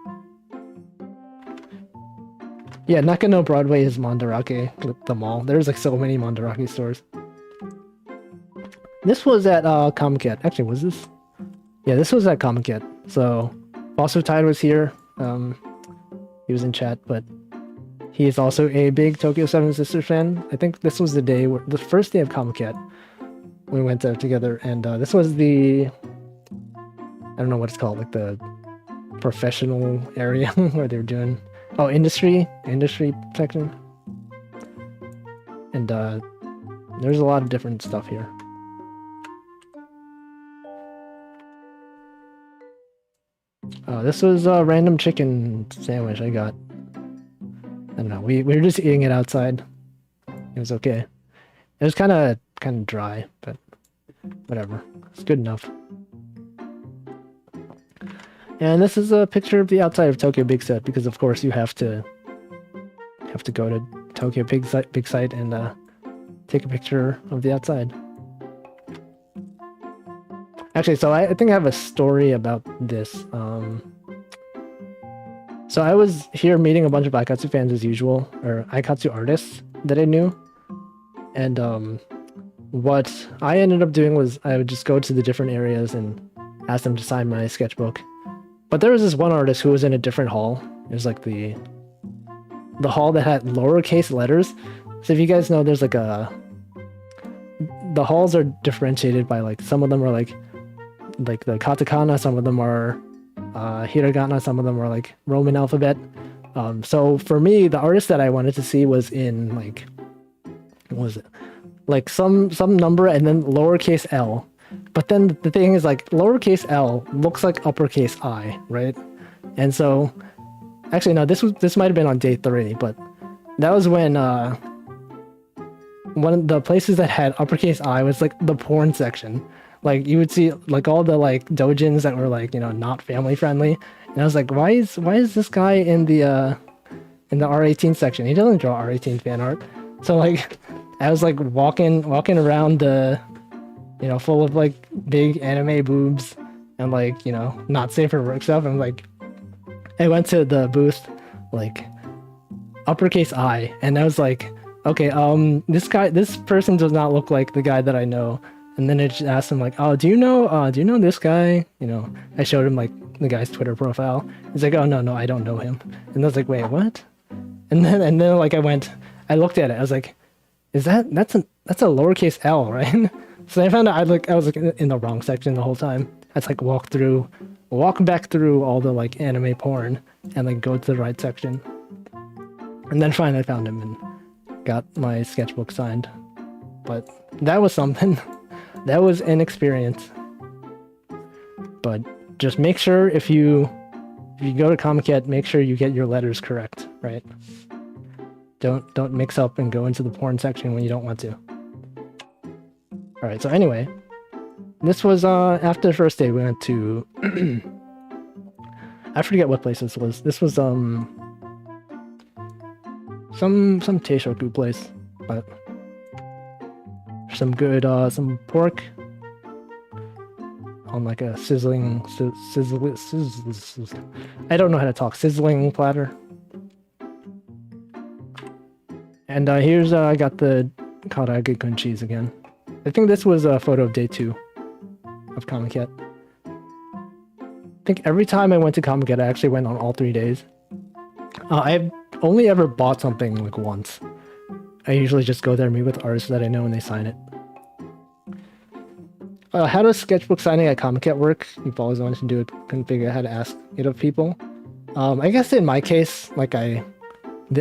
Yeah, Nakano Broadway is Mandarake, the mall. There's like so many Mandarake stores. This was at Comiket. Actually, was this? Yeah, this was at Comiket. So Foster Tide was here. He was in chat, but he is also a big Tokyo 7 Sisters fan. I think this was the first day of Comiket. We went there together, and this was the, I don't know what it's called, like the professional area where they're doing, industry section. And there's a lot of different stuff here. This was a random chicken sandwich I got. I don't know. We were just eating it outside. It was okay. It was kind of dry, but whatever. It's good enough. And this is a picture of the outside of Tokyo Big Sight, because of course you have to go to Tokyo Big Sight and take a picture of the outside. Actually, so I think I have a story about this. So I was here meeting a bunch of Aikatsu fans as usual, or Aikatsu artists that I knew. And what I ended up doing was I would just go to the different areas and ask them to sign my sketchbook. But there was this one artist who was in a different hall. It was like the hall that had lowercase letters. So if you guys know, there's like the halls are differentiated by like, some of them are like the katakana, some of them are hiragana, some of them are like Roman alphabet. So for me, the artist that I wanted to see was in like, what was it? Like some number and then lowercase l. But then the thing is, like, lowercase l looks like uppercase I, right? And so, actually no, this might have been on day 3, but that was when one of the places that had uppercase I was like the porn section. Like, you would see like all the like doujins that were like, not family friendly, and I was like, why is this guy in the R18 section? He doesn't draw R18 fan art. So like, I was like walking around the, full of like big anime boobs and like, not safe for work stuff. And like, I went to the booth, like uppercase I, and I was like, okay, this person does not look like the guy that I know. And then I just asked him like, oh, do you know this guy? I showed him like the guy's Twitter profile. He's like, oh no, I don't know him. And I was like, wait, what? And then like I looked at it. I was like, that's a lowercase L, right? So I found out I was like in the wrong section the whole time. I just like walk back through all the like anime porn and like go to the right section. And then finally I found him and got my sketchbook signed. But that was something. that was an experience. But just make sure if you go to Comiket, make sure you get your letters correct, right? Don't mix up and go into the porn section when you don't want to. All right, so anyway, this was after the first day we went to I forget what place this was. This was some teishoku place, but some good some pork on like a sizzling I don't know how to talk, sizzling platter. And here's I got the karaoke cheese again. I think this was a photo of day 2 of Comiket. I think every time I went to Comiket, I actually went on all 3 days. I've only ever bought something like once. I usually just go there and meet with artists that I know and they sign it. How does sketchbook signing at Comiket work? You've always wanted to do it, couldn't figure out how to ask it of people. I guess in my case, like the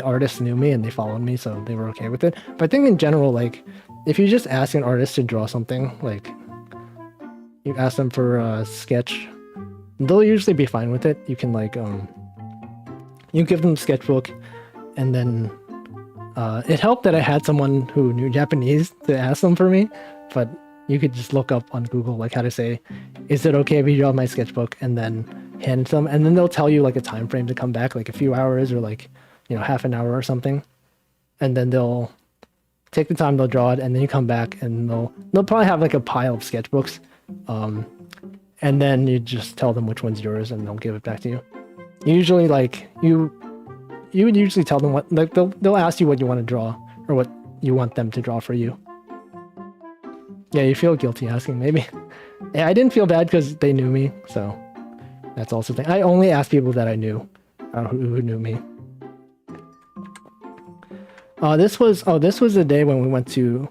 artists knew me and they followed me, so they were okay with it. But I think in general, like, if you just ask an artist to draw something, like, you ask them for a sketch, they'll usually be fine with it. You can, like, you give them a sketchbook, and then, it helped that I had someone who knew Japanese to ask them for me, but you could just look up on Google, like, how to say, is it okay if you draw my sketchbook, and then hand them, and then they'll tell you, like, a time frame to come back, like a few hours, or, like, you know, half an hour or something, and then they'll take the time, they'll draw it, and then you come back, and they'll probably have, like, a pile of sketchbooks, and then you just tell them which one's yours, and they'll give it back to you. Usually, like, you would usually tell them what, like, they'll ask you what you want to draw, or what you want them to draw for you. Yeah, you feel guilty asking, maybe. Yeah, I didn't feel bad because they knew me, so that's also the thing. I only asked people that I knew, who knew me. This was the day when we went to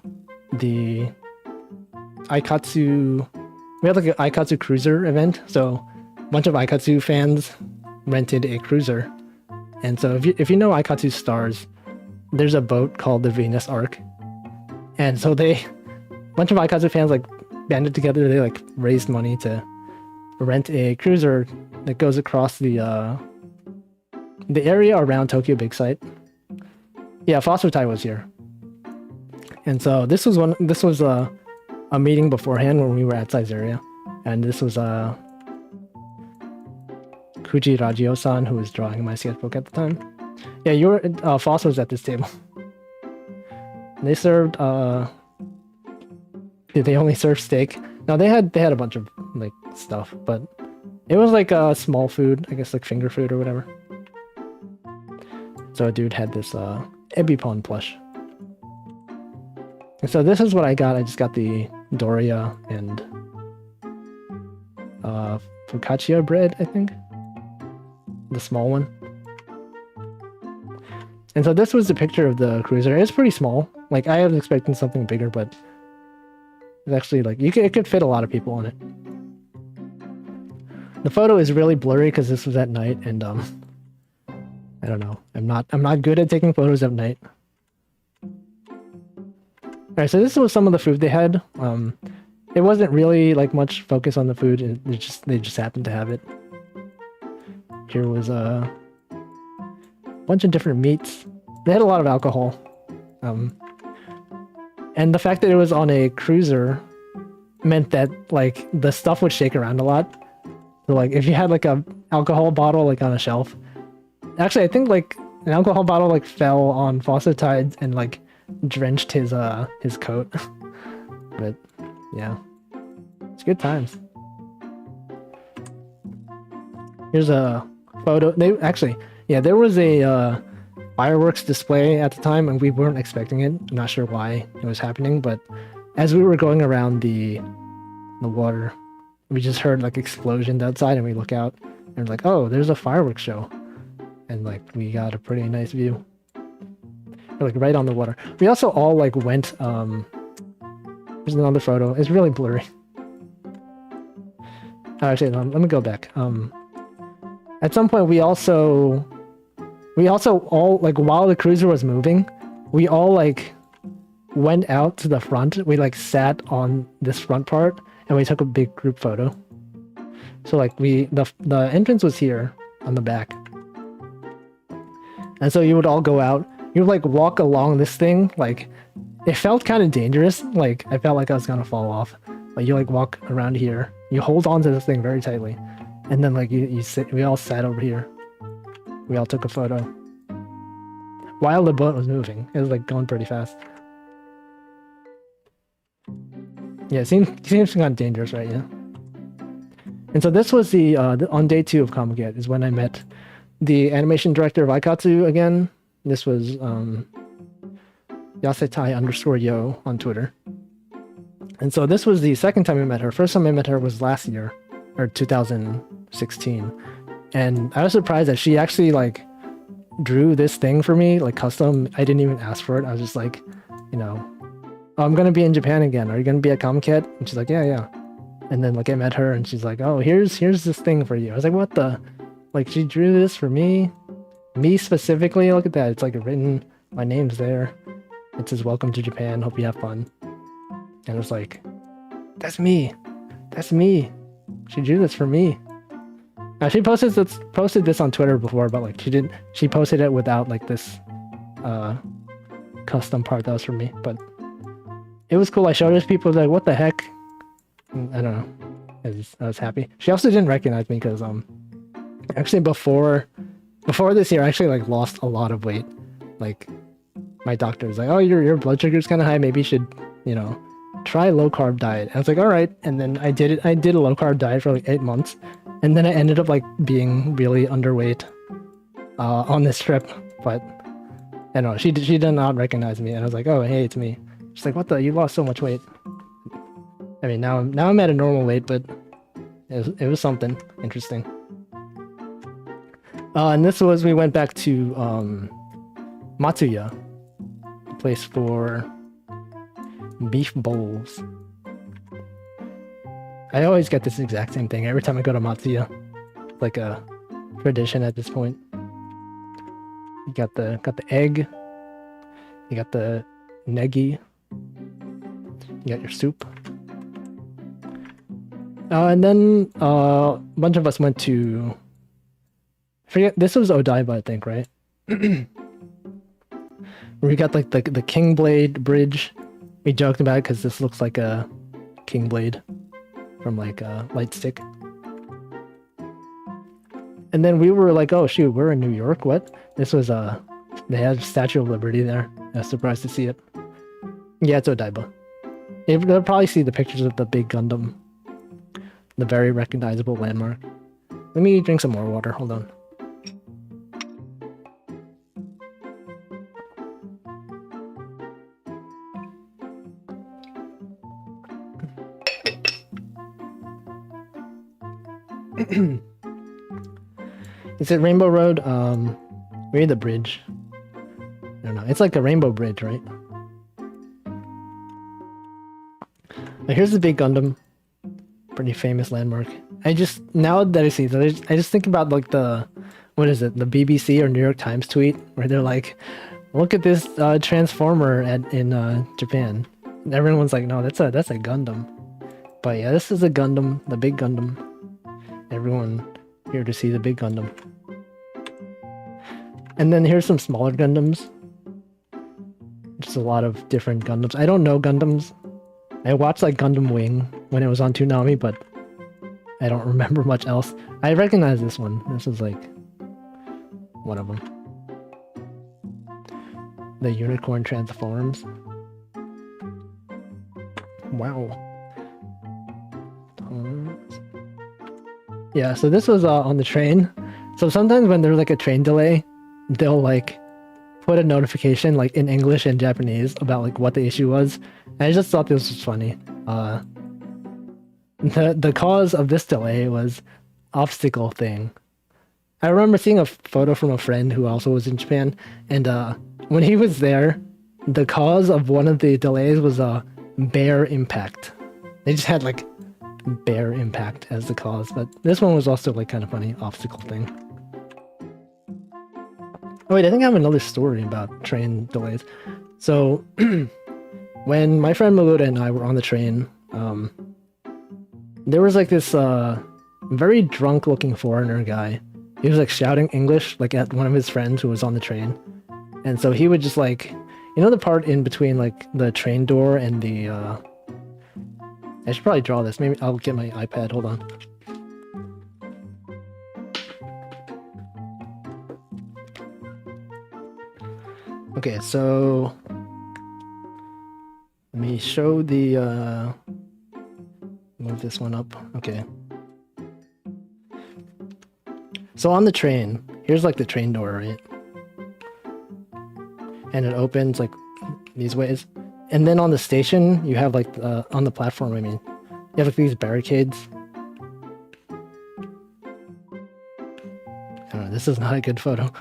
the Aikatsu. We had like an Aikatsu cruiser event, so a bunch of Aikatsu fans rented a cruiser. And so if you know Aikatsu stars, there's a boat called the Venus Arc. And so a bunch of Aikatsu fans like banded together, they like raised money to rent a cruiser that goes across the area around Tokyo Big Sight. Yeah, Foster Tai was here. And so this was a meeting beforehand when we were at Saizeriya. And this was Kuji Rajio-san, who was drawing my sketchbook at the time. Yeah, Foster was at this table. They served they only served steak. No, they had a bunch of like stuff, but it was like small food, I guess like finger food or whatever. So a dude had this Ebipon plush. And so this is what I got. I just got the Doria and focaccia bread, I think. The small one. And so this was the picture of the cruiser. It's pretty small. Like I was expecting something bigger, but it's actually like it could fit a lot of people on it. The photo is really blurry because this was at night, and I don't know. I'm not good at taking photos at night. Alright, so this was some of the food they had. It wasn't really like much focus on the food. They just happened to have it. Here was a bunch of different meats. They had a lot of alcohol. And the fact that it was on a cruiser meant that like the stuff would shake around a lot. So like if you had like a alcohol bottle like on a shelf, actually I think like an alcohol bottle like fell on Fawcett Tide and like drenched his coat. But yeah, it's good times. Here's a photo. There was a fireworks display at the time, and we weren't expecting it. I'm not sure why it was happening, but as we were going around the water, we just heard like explosions outside, and we look out and we're like, oh, there's a fireworks show, and like we got a pretty nice view. We're, like right on the water. We also all like went. There's another photo. It's really blurry. Actually, let me go back. At some point, we also all like while the cruiser was moving, we all like went out to the front. We like sat on this front part and we took a big group photo. So like the entrance was here on the back. And so you would all go out. You would like walk along this thing. Like it felt kind of dangerous. Like I felt like I was gonna fall off. But you like walk around here. You hold on to this thing very tightly. And then like you sit, we all sat over here. We all took a photo. While the boat was moving. It was like going pretty fast. Yeah, it seems kind of dangerous, right? Yeah. And so this was the on day 2 of Comiket is when I met the animation director of Aikatsu again. This was Yasetai_yo on Twitter. And so this was the second time I met her. First time I met her was last year, or 2016. And I was surprised that she actually like drew this thing for me, like custom. I didn't even ask for it. I was just like, you know, oh, I'm gonna be in Japan again. Are you gonna be at Comiket? And she's like, yeah. And then like I met her and she's like, oh, here's this thing for you. I was like, what the? Like she drew this for me? Me specifically? Look at that. It's like written, my name's there. It says, welcome to Japan. Hope you have fun. And it was like, that's me. That's me. She drew this for me. Now she posted this on Twitter before, but like she posted it without like this custom part that was for me. But it was cool. I showed it to people like, what the heck? And I don't know. I was happy. She also didn't recognize me because actually before this year I actually like lost a lot of weight. Like my doctor was like, oh, your blood sugar's kind of high, maybe you should, you know, try low carb diet. And I was like, all right. And then I did a low carb diet for like 8 months, and then I ended up like being really underweight on this trip. But I don't know, she did not recognize me, and I was like, oh hey, it's me. She's like, what the, you lost so much weight. I mean, now I'm at a normal weight, but it was something interesting. And this was, we went back to Matsuya, a place for beef bowls. I always get this exact same thing every time I go to Matsuya. It's like a tradition at this point. You got the egg. You got the negi. You got your soup. And then a bunch of us went to, I forget, this was Odaiba, I think, right? We got like the King Blade bridge. We joked about it because this looks like a King Blade from like a light stick. And then we were like, oh shoot, we're in New York, what? This was they had Statue of Liberty there. I was surprised to see it. Yeah, it's Odaiba. They'll probably see the pictures of the big Gundam. The very recognizable landmark. Let me drink some more water, hold on. Is it Rainbow Road? We're the bridge. I don't know. It's like a rainbow bridge, right? Now here's the big Gundam. Pretty famous landmark. Now that I see that, I just think about like what is it? The BBC or New York Times tweet where they're like, look at this transformer in Japan. And everyone's like, no, that's a Gundam. But yeah, this is a Gundam, the big Gundam. Everyone here to see the big Gundam. And then here's some smaller Gundams. Just a lot of different Gundams. I don't know Gundams. I watched like Gundam Wing when it was on Toonami, but I don't remember much else. I recognize this one. This is like one of them. The unicorn transforms. Wow. Yeah, so this was on the train. So sometimes when there's like a train delay, they'll like put a notification like in English and Japanese about like what the issue was. And I just thought this was funny. The cause of this delay was obstacle thing. I remember seeing a photo from a friend who also was in Japan, and when he was there, the cause of one of the delays was a bear impact. They just had like bear impact as the cause, but this one was also like kind of funny obstacle thing. Oh wait, I think I have another story about train delays. So when my friend Maluda and I were on the train, there was like this very drunk looking foreigner guy. He was like shouting English like at one of his friends who was on the train. And so he would just like, you know the part in between like the train door and the I should probably draw this. Maybe I'll get my iPad. Hold on. Okay, so let me show the move this one up. Okay. So on the train, here's like the train door, right? And it opens like these ways. And then on the station, you have like on the platform, I mean, you have like these barricades. I don't know, this is not a good photo.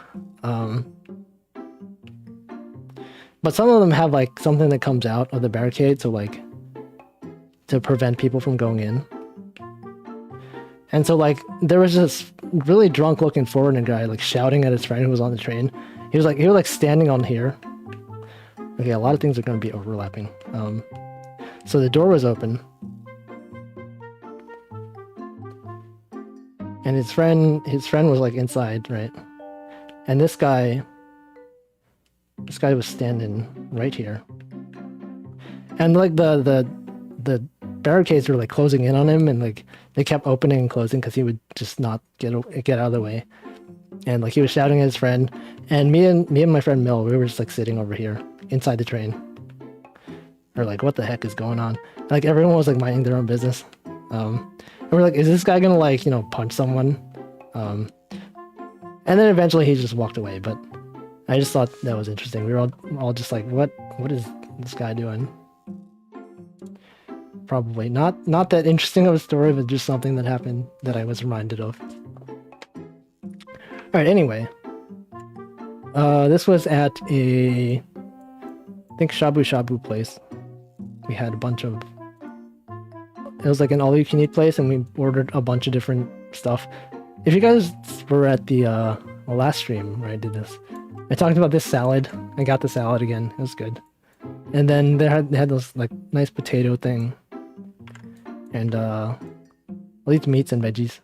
But some of them have like something that comes out of the barricade, so like to prevent people from going in. And so like there was this really drunk looking foreigner guy like shouting at his friend who was on the train. He was like standing on here. Okay, a lot of things are going to be overlapping. So the door was open. And his friend was like inside, right? And this guy was standing right here. And like the barricades were like closing in on him, and like they kept opening and closing because he would just not get out of the way. And like he was shouting at his friend, and me and my friend Mill, we were just like sitting over here inside the train. We're like, what the heck is going on? And, like everyone was like minding their own business. And we're like, is this guy gonna like, you know, punch someone? And then eventually he just walked away. But I just thought that was interesting. We were all just like, what is this guy doing? Probably not that interesting of a story, but just something that happened that I was reminded of. Alright, anyway. This was at I think Shabu Shabu place. We had a bunch of... It was like an all-you-can-eat place, and we ordered a bunch of different stuff. If you guys were at the last stream where I did this, I talked about this salad. I got the salad again. It was good. And then they had this like nice potato thing. And all these meats and veggies.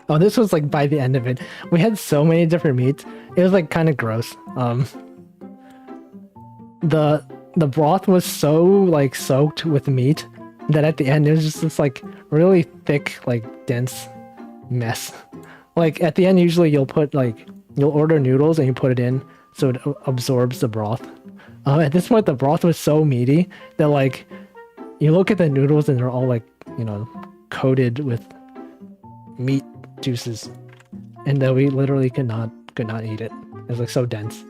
Oh, this was like by the end of it. We had so many different meats. It was like kind of gross. The broth was so like soaked with meat that at the end it was just this like really thick, like dense mess. Like at the end, usually you'll order noodles and you put it in so it absorbs the broth. At this point, the broth was so meaty that like you look at the noodles and they're all like, you know, coated with meat juices, and that we literally could not eat it. It was like so dense.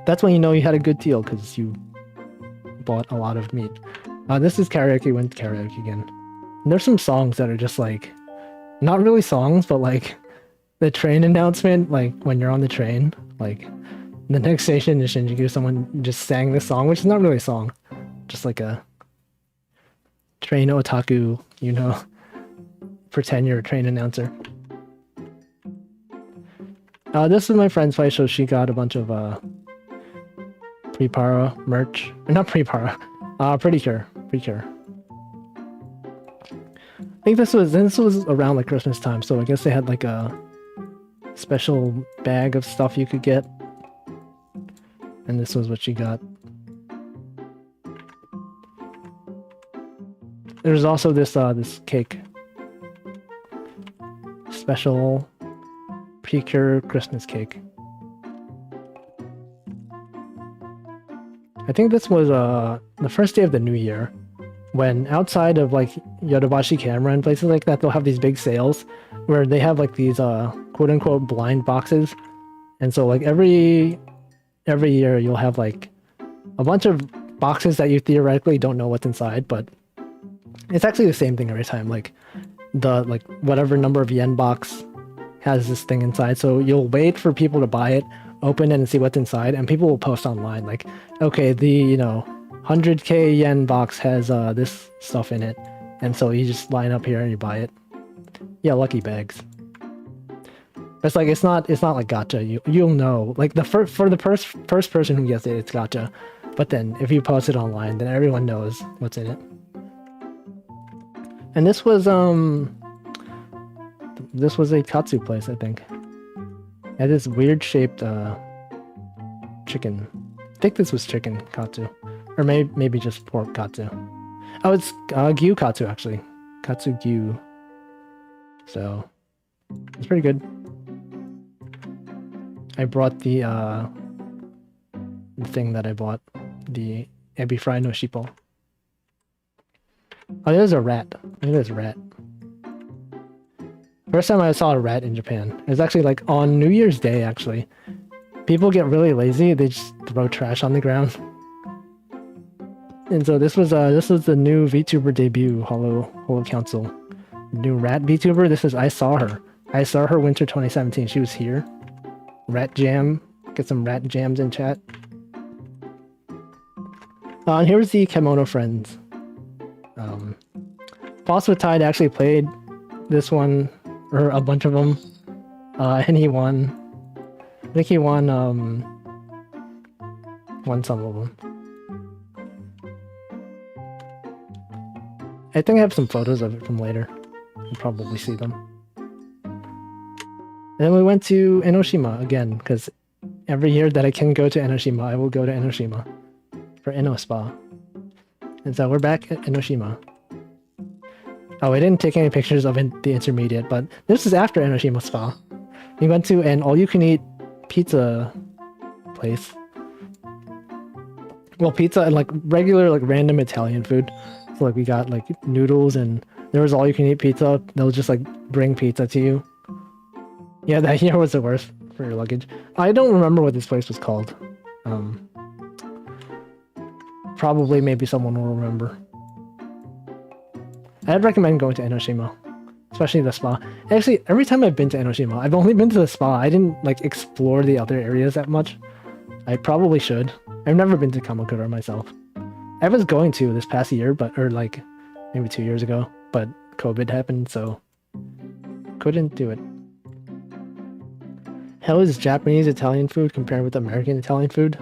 That's when you know you had a good deal, because you bought a lot of meat. This is karaoke. Went to karaoke again. And there's some songs that are just like, not really songs, but like the train announcement, like when you're on the train, like the next station in Shinjuku, someone just sang this song, which is not really a song, just like a train otaku, you know, pretend you're a train announcer. This is my friend's place, so she got a bunch of Prepara merch. Or not Prepara, Pretty Cure. I think this was around like Christmas time, so I guess they had like a special bag of stuff you could get. And this was what she got. There's also this cake. Special Precure Christmas cake. I think this was the first day of the new year, when outside of like Yodobashi Camera and places like that, they'll have these big sales where they have like these quote unquote blind boxes. And so like every year you'll have like a bunch of boxes that you theoretically don't know what's inside, but it's actually the same thing every time. Like the whatever number of yen box has this thing inside, so you'll wait for people to buy it, open it, and see what's inside, and people will post online like, okay, the 100k yen box has this stuff in it, and so you just line up here and you buy it. Yeah, lucky bags. It's like it's not like gotcha. You'll know. Like the for the first person who gets it, it's gotcha. But then if you post it online, then everyone knows what's in it. And this was a katsu place, I think. It had this weird shaped chicken. I think this was chicken katsu, or maybe just pork katsu. Oh, it's gyu katsu actually, katsu gyu. So it's pretty good. I brought the thing that I bought, the ebi fry no shippo. Oh, there's a rat. Look at this rat. First time I saw a rat in Japan. It was actually like on New Year's Day, actually. People get really lazy. They just throw trash on the ground. And so this was the new VTuber debut, Holo Council. New rat VTuber. I saw her. I saw her winter 2017. She was here. Rat jam. Get some rat jams in chat. And here's the Kimono Friends. Phosphatide actually played this one, or a bunch of them, and he won. I think he won some of them. I think I have some photos of it from later. You'll probably see them. And then we went to Enoshima again, because every year that I can go to Enoshima, I will go to Enoshima for Eno Spa. And so we're back at Enoshima. Oh, I didn't take any pictures of the intermediate, but this is after Enoshima Spa. We went to an all-you-can-eat pizza place. Well, pizza and like regular, like random Italian food. So like we got like noodles, and there was all-you-can-eat pizza. They'll just like bring pizza to you. Yeah, that here was the worst for your luggage. I don't remember what this place was called. Probably maybe someone will remember. I'd recommend going to Enoshima, especially the spa. Actually, every time I've been to Enoshima, I've only been to the spa. I didn't like explore the other areas that much. I probably should. I've never been to Kamakura myself. I was going to this past year, or like maybe 2 years ago, but COVID happened, so couldn't do it. How is Japanese Italian food compared with American Italian food?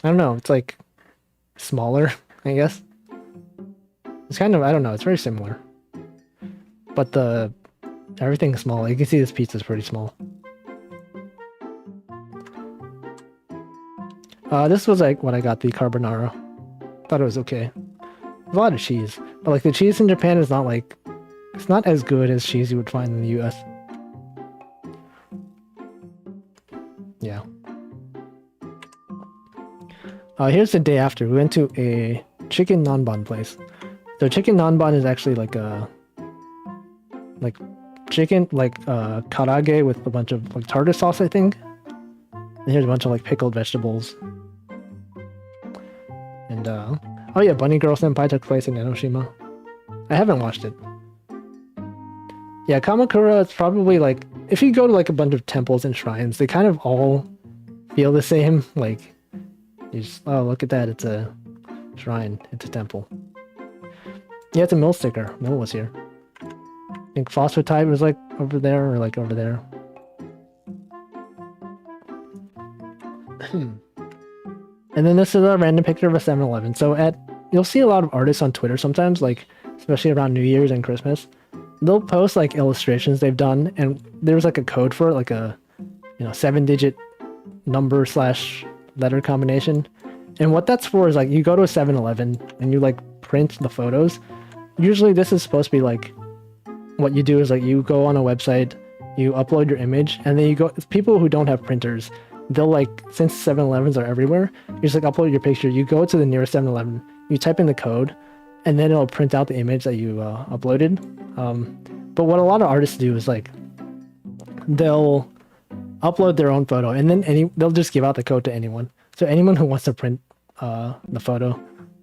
I don't know. It's like smaller, I guess. It's kind of, I don't know, it's very similar. But everything's small. You can see this pizza's pretty small. This was like what I got, the carbonara. Thought it was okay. A lot of cheese. But like the cheese in Japan is not like, it's not as good as cheese you would find in the US. Yeah. Here's the day after. We went to a chicken nanban place. So chicken nanban is actually like a chicken karaage with a bunch of like tartar sauce, I think. And here's a bunch of like pickled vegetables. And oh yeah, Bunny Girl Senpai took place in Enoshima. I haven't watched it. Yeah, Kamakura, it's probably like, if you go to like a bunch of temples and shrines, they kind of all feel the same. Like, you just, oh, look at that, it's a shrine, it's a temple. Yeah, it's a mill sticker. Mill was here. I think Phosphatide was like over there, or like over there. And then this is a random picture of a 7-Eleven. So you'll see a lot of artists on Twitter sometimes, like, especially around New Year's and Christmas. They'll post like illustrations they've done, and there's like a code for it, like a 7-digit number / letter combination. And what that's for is like you go to a 7-Eleven and you like print the photos. Usually this is supposed to be like, what you do is like you go on a website, you upload your image, and then you go, people who don't have printers, they'll like, since 7-Elevens are everywhere, you just like upload your picture, you go to the nearest 7-Eleven, you type in the code, and then it'll print out the image that you uploaded. But what a lot of artists do is like, they'll upload their own photo, and then they'll just give out the code to anyone. So anyone who wants to print the photo,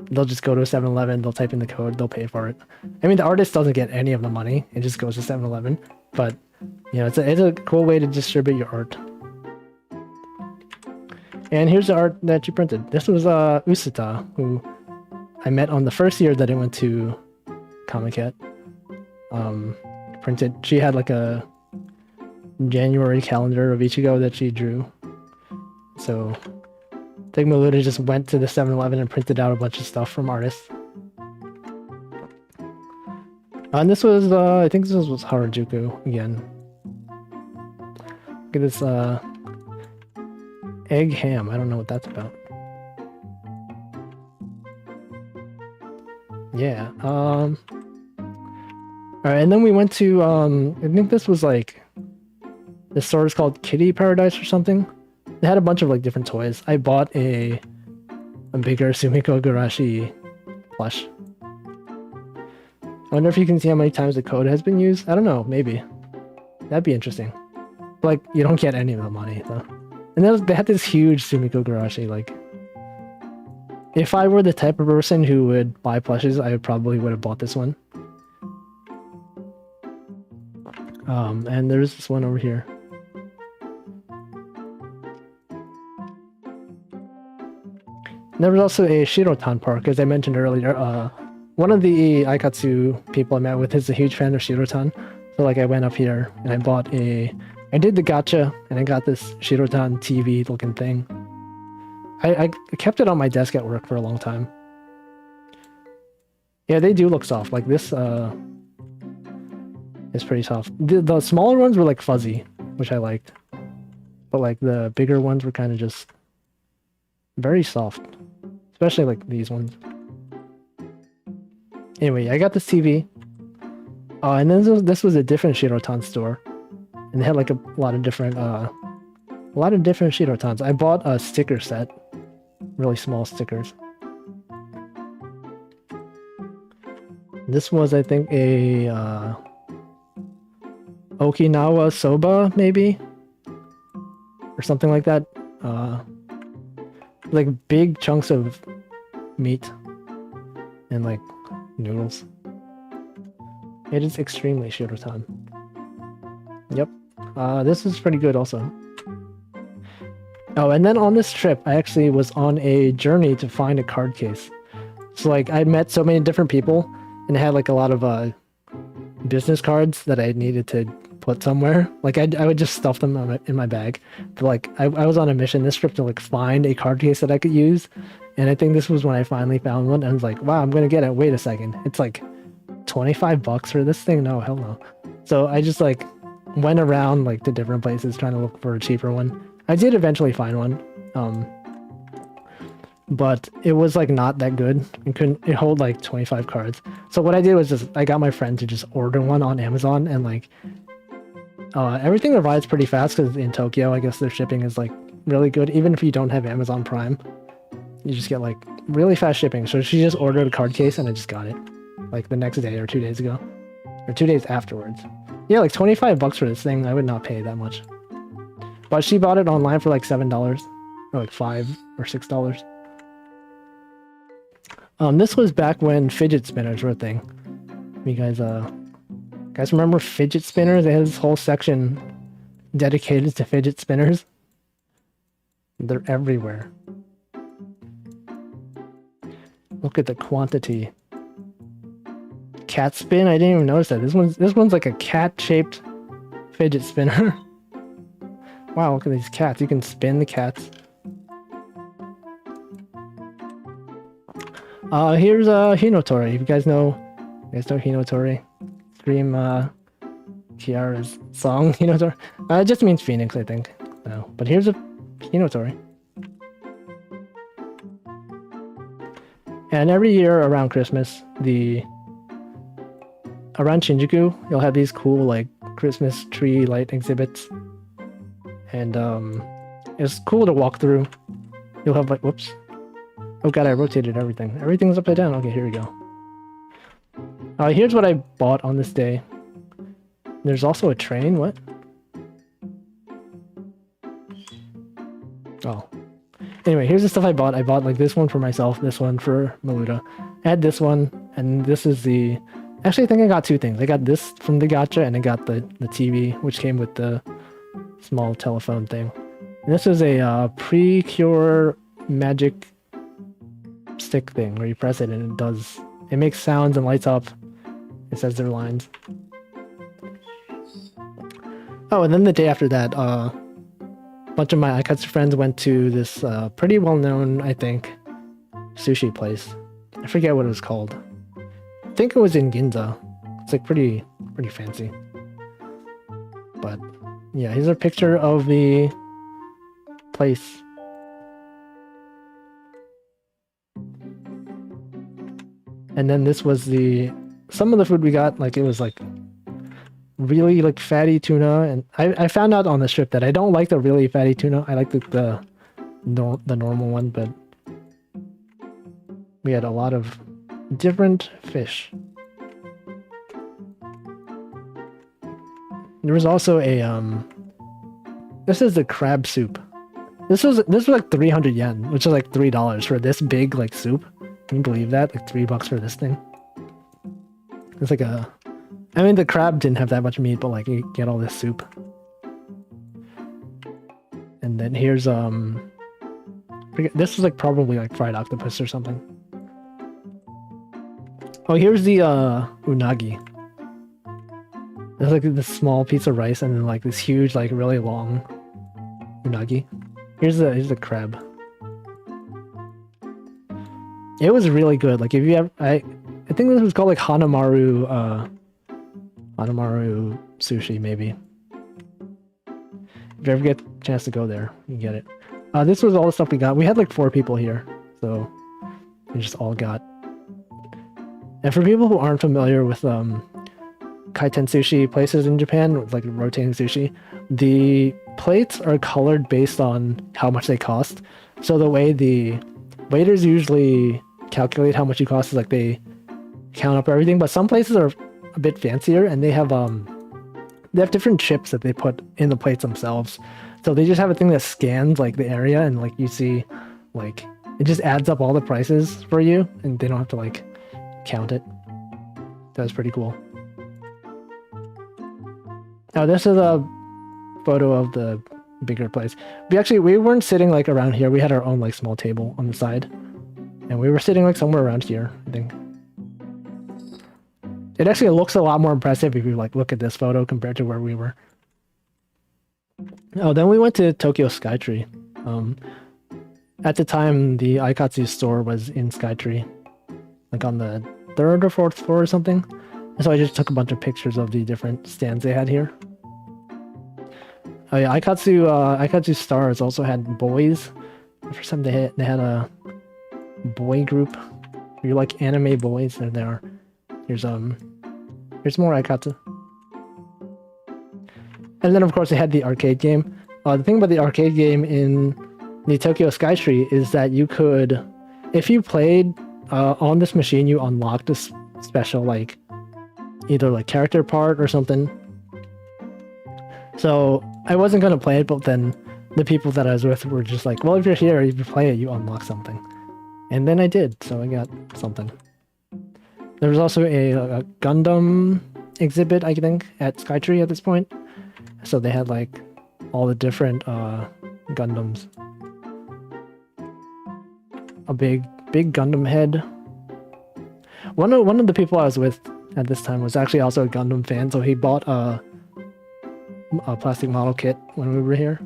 they'll just go to a 7-Eleven, they'll type in the code, they'll pay for it. I mean, the artist doesn't get any of the money, it just goes to 7-Eleven, but it's a cool way to distribute your art. And here's the art that you printed. This was Usuta, who I met on the first year that I went to Comiket. Printed, she had like January calendar of Ichigo that she drew. So I think Maluda just went to the 7-Eleven and printed out a bunch of stuff from artists. And this was, I think this was Harajuku again. Look at this, egg ham. I don't know what that's about. Yeah, alright, and then we went to, I think this was like, this store is called Kitty Paradise or something. They had a bunch of like different toys. I bought a bigger Sumiko Gurashi plush. I wonder if you can see how many times the code has been used. I don't know, maybe. That'd be interesting. But, like, you don't get any of the money, though. And they had this huge Sumiko Gurashi, like... If I were the type of person who would buy plushes, I probably would have bought this one. And there's this one over here. And there was also a Shirotan park, as I mentioned earlier. One of the Aikatsu people I met with is a huge fan of Shirotan. So like I went up here and I did the gacha and I got this Shirotan TV looking thing. I kept it on my desk at work for a long time. Yeah, they do look soft. Like this is pretty soft. The smaller ones were like fuzzy, which I liked. But like the bigger ones were kind of just very soft. Especially like these ones. Anyway, I got this TV. And then this was a different Shirotan store. And they had like a lot of different Shirotans. I bought a sticker set. Really small stickers. This was, I think, a Okinawa soba, maybe? Or something like that. Like big chunks of meat. And like noodles. It is extremely Shirotan. Yep. This is pretty good also. Oh, and then on this trip, I actually was on a journey to find a card case. So like, I met so many different people, and I had like a lot of business cards that I needed to put somewhere. Like, I would just stuff them in my bag. But like, I was on a mission this trip to like find a card case that I could use. And I think this was when I finally found one, and I was like, wow, I'm gonna get it. Wait a second. It's like $25 for this thing? No, hell no. So I just like went around like to different places trying to look for a cheaper one. I did eventually find one, but it was like not that good. It hold like 25 cards. So what I did was I got my friend to just order one on Amazon, and like everything arrives pretty fast because in Tokyo, I guess their shipping is like really good. Even if you don't have Amazon Prime, you just get like really fast shipping. So she just ordered a card case and I just got it like the next day or 2 days ago, or 2 days afterwards. Yeah, like $25 for this thing. I would not pay that much. But she bought it online for like $7, or like $5 or $6. This was back when fidget spinners were a thing. You guys remember fidget spinners? They had this whole section dedicated to fidget spinners. They're everywhere. Look at the quantity. Cat spin? I didn't even notice that. This one's like a cat-shaped fidget spinner. Wow, look at these cats. You can spin the cats. Here's Hinotori. If you guys know Hinotori. Stream Kiara's song, Hinotori. It just means Phoenix, I think. No, but here's a Hinotori. And every year around Christmas, around Shinjuku, you'll have these cool like Christmas tree light exhibits. And it's cool to walk through. You'll have like, whoops. Oh god, I rotated everything. Everything's upside down. Okay, here we go. Here's what I bought on this day. There's also a train. What? Oh. Anyway, here's the stuff I bought. I bought like this one for myself, this one for Maluda. I had this one, and this is the... Actually, I think I got two things. I got this from the gacha, and I got the TV, which came with the small telephone thing. And this is a Precure magic stick thing where you press it and it makes sounds and lights up. It says their lines. Oh, and then the day after that, a bunch of my Aikatsu friends went to this pretty well-known, I think, sushi place. I forget what it was called. I think it was in Ginza. It's like pretty fancy. But yeah, here's a picture of the place. And then this was some of the food we got, like it was like really like fatty tuna, and I found out on the trip that I don't like the really fatty tuna. I like the normal one, but we had a lot of different fish. There was also a this is the crab soup. This was like 300 yen, which is like $3 for this big like soup. Can you believe that? Like $3 for this thing. It's like I mean the crab didn't have that much meat, but like you get all this soup. And then here's this is like probably like fried octopus or something. Oh, here's the unagi. There's like this small piece of rice and then like this huge, like really long unagi. Here's the crab. It was really good. Like if you ever, I think this was called like Hanamaru sushi maybe. If you ever get a chance to go there, you get it. This was all the stuff we got. We had like 4 people here, so we just all got. And for people who aren't familiar with kaiten sushi places in Japan, with like rotating sushi, the plates are colored based on how much they cost. So the way the waiters usually calculate how much it costs is like they count up everything, but some places are a bit fancier and they have different chips that they put in the plates themselves. So they just have a thing that scans like the area and like you see like it just adds up all the prices for you and they don't have to like count it. That was pretty cool. Now this is a photo of the bigger place. We weren't sitting like around here. We had our own like small table on the side. And we were sitting like somewhere around here, I think. It actually looks a lot more impressive if you like look at this photo compared to where we were. Oh, then we went to Tokyo Skytree. At the time, the Aikatsu store was in Skytree, like on the 3rd or 4th floor or something. And so I just took a bunch of pictures of the different stands they had here. Oh yeah, Aikatsu stars also had boys. The first time they had a boy group. If you like anime boys, there they are. Here's more Aikatsu. And then of course they had the arcade game. The thing about the arcade game in the Tokyo Skytree is that you could, if you played on this machine, you unlocked a special like either like character part or something. So I wasn't gonna play it, but then the people that I was with were just like, well, if you're here, if you play it, you unlock something. And then I did, so I got something. There was also a Gundam exhibit, I think, at Skytree at this point. So they had like all the different Gundams. A big Gundam head. One of the people I was with at this time was actually also a Gundam fan, so he bought a plastic model kit when we were here.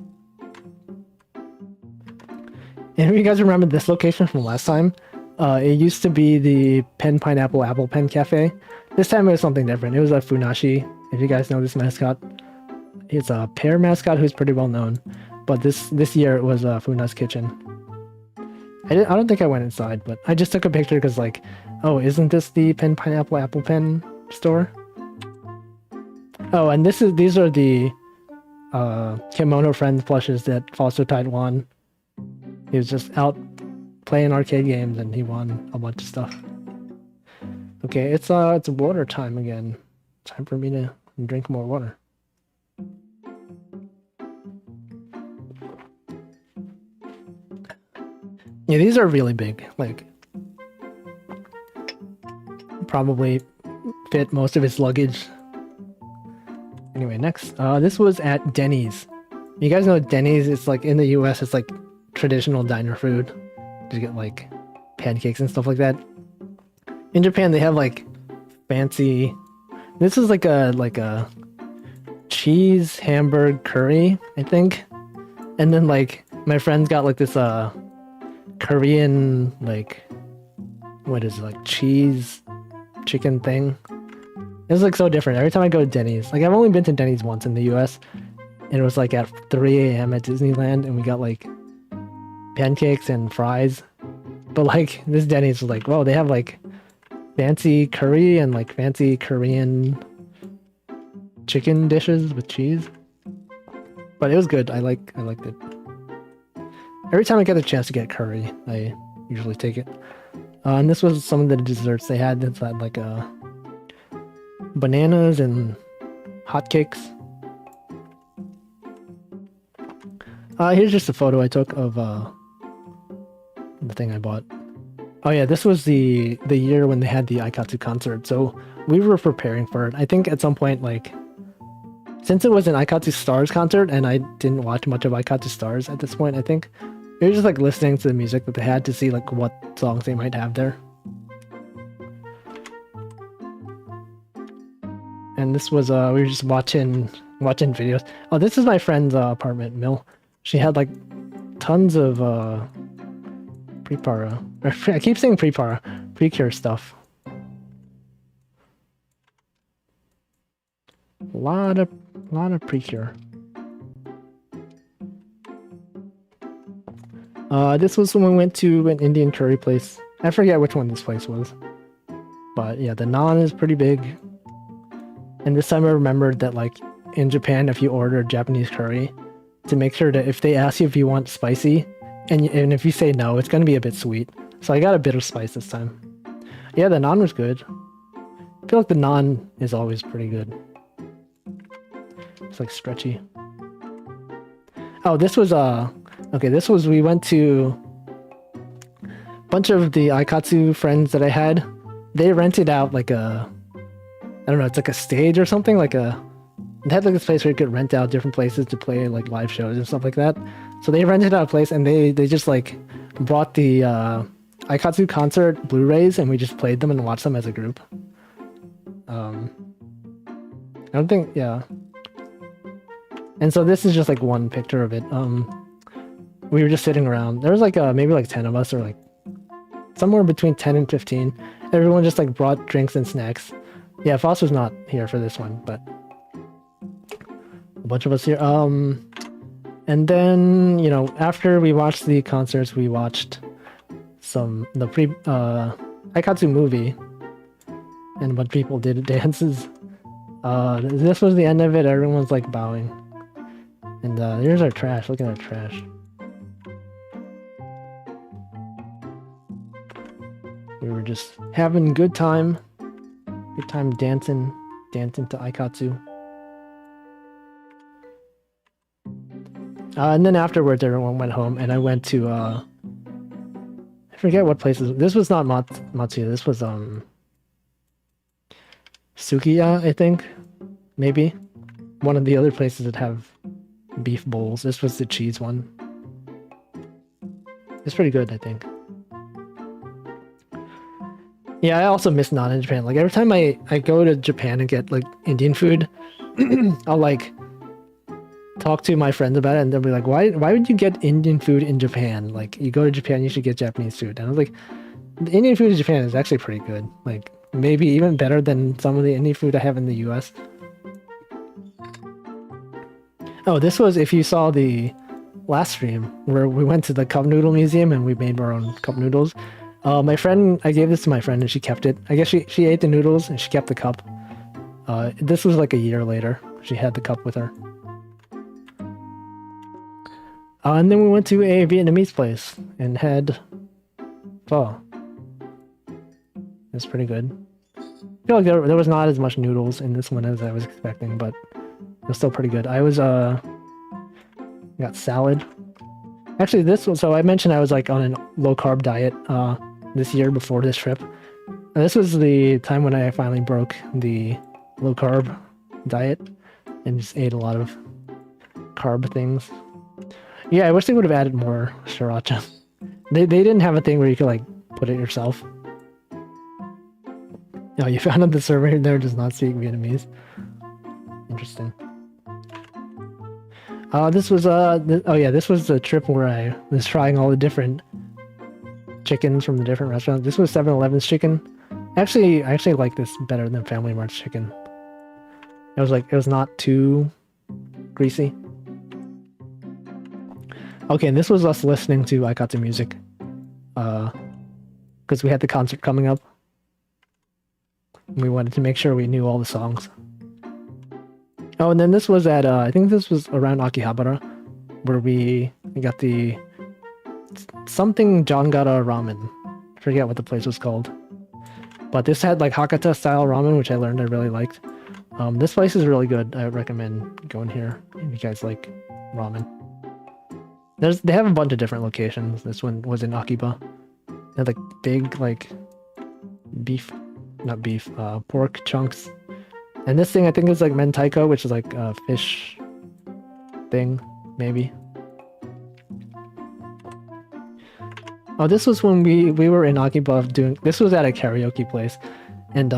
And if you guys remember this location from last time, it used to be the Pen Pineapple Apple Pen Cafe. This time it was something different. It was a Funashi. If you guys know this mascot, it's a pear mascot who's pretty well known. But this year it was Funa's Kitchen. I don't think I went inside, but I just took a picture because like, oh, isn't this the Pen Pineapple Apple Pen store? Oh, and these are the Kimono Friends plushes that Foster Tide won. He was just out playing arcade games and he won a bunch of stuff. Okay, it's water time again. Time for me to drink more water. Yeah, these are really big. Like, probably fit most of his luggage. Anyway, next. This was at Denny's. You guys know Denny's? It's like in the US, it's like traditional diner food. You get like pancakes and stuff like that. In Japan, they have like fancy. This is like a cheese hamburg curry, I think. And then like my friends got like this Korean like what is it, like cheese chicken thing. It was like so different. Every time I go to Denny's, like I've only been to Denny's once in the US, and it was like at 3 a.m. at Disneyland, and we got like pancakes and fries. But like this Denny's was like, whoa, they have like fancy curry and like fancy Korean chicken dishes with cheese. But it was good. I liked it. Every time I get a chance to get curry, I usually take it. And this was some of the desserts they had. It's like bananas and hotcakes. Here's just a photo I took of the thing I bought. Oh yeah, this was the year when they had the Aikatsu concert, so we were preparing for it. I think at some point, like, since it was an Aikatsu Stars concert, and I didn't watch much of Aikatsu Stars at this point, I think we were just like listening to the music that they had to see like what songs they might have there. And this was we were just watching videos. Oh, this is my friend's apartment, Mill. She had like tons of prepara. I keep saying prepara, precure stuff. A lot of precure. This was when we went to an Indian curry place. I forget which one this place was. But yeah, the naan is pretty big. And this time I remembered that like in Japan, if you order Japanese curry, to make sure that if they ask you if you want spicy, and if you say no, it's going to be a bit sweet. So I got a bit of spice this time. Yeah, the naan was good. I feel like the naan is always pretty good. It's like stretchy. Oh, this was okay, this was, we went to a bunch of the Aikatsu friends that I had. They rented out like a, I don't know, it's like a stage or something, like a, they had like this place where you could rent out different places to play like live shows and stuff like that. So they rented out a place and they just like brought the Aikatsu concert Blu-rays and we just played them and watched them as a group. I don't think, yeah. And so this is just like one picture of it. We were just sitting around. There was like maybe like 10 of us, or like somewhere between 10 and 15. Everyone just like brought drinks and snacks. Yeah, Foss was not here for this one, but a bunch of us here. And then, you know, after we watched the concerts, we watched the Aikatsu movie, and a bunch of people did dances. This was the end of it. Everyone's like bowing. And here's our trash. Look at our trash. We were just having a good time. Good time dancing to Aikatsu. And then afterwards, everyone went home, and I went to, I forget what places. This was not Matsuya. This was, Sukiya, I think. Maybe. One of the other places that have beef bowls. This was the cheese one. It's pretty good, I think. Yeah, I also miss naan in Japan. Like, every time I go to Japan and get, like, Indian food, I'll, like, talk to my friends about it, and they'll be like, why would you get Indian food in Japan? Like, you go to Japan, you should get Japanese food. And I was like, the Indian food in Japan is actually pretty good. Like, maybe even better than some of the Indian food I have in the US. Oh, this was, if you saw the last stream, where we went to the cup noodle museum and we made our own cup noodles. My friend, I gave this to my friend and she kept it. I guess she ate the noodles and she kept the cup. This was like a year later. She had the cup with her. And then we went to a Vietnamese place and had pho. It's pretty good. I feel like there was not as much noodles in this one as I was expecting, but it was still pretty good. I was got salad. Actually, this one, so I mentioned I was like on a low carb diet this year before this trip. And this was the time when I finally broke the low carb diet and just ate a lot of carb things. Yeah, I wish they would have added more sriracha. They didn't have a thing where you could like put it yourself. Oh, you found out the server there does not speak Vietnamese. Interesting. This was oh yeah, this was the trip where I was trying all the different chickens from the different restaurants. This was 7-Eleven's chicken. Actually, I actually like this better than Family Mart's chicken. It was not too greasy. Okay, and this was us listening to Aikatsu music. Because we had the concert coming up. We wanted to make sure we knew all the songs. Oh, and then this was at, I think this was around Akihabara, where we got the something Jangara ramen. I forget what the place was called. But this had like Hakata style ramen, which I learned I really liked. This place is really good. I would recommend going here if you guys like ramen. They have a bunch of different locations. This one was in Akiba. They had like big like pork chunks. And this thing I think is like mentaiko, which is like a fish thing, maybe. Oh, this was when we were in Akiba doing, this was at a karaoke place. And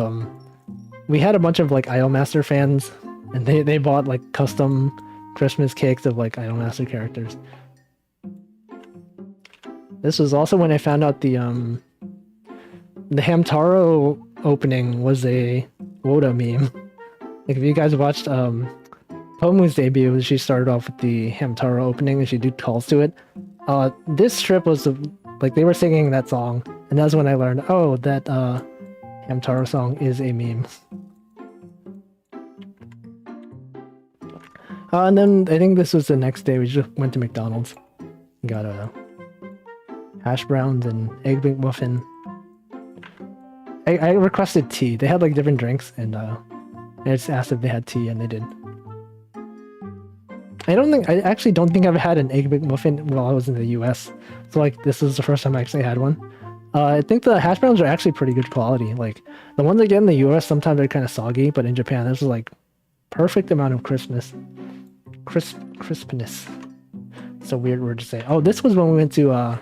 we had a bunch of like Idolmaster fans, and they bought like custom Christmas cakes of like Idolmaster characters. This was also when I found out the Hamtaro opening was a Woda meme. Like if you guys watched Pomu's debut, she started off with the Hamtaro opening and she did calls to it. This trip was like they were singing that song, and that's when I learned, oh, that Hamtaro song is a meme. And then I think this was the next day. We just went to McDonald's and got hash browns and egg McMuffin. I requested tea. They had like different drinks, and I just asked if they had tea, and they did. I actually don't think I've had an egg McMuffin while I was in the US. So like this is the first time I actually had one. I think the hash browns are actually pretty good quality. Like the ones I get in the US sometimes they're kind of soggy, but in Japan this was like perfect amount of crispness. Crispness. It's a weird word to say. Oh, this was when we went to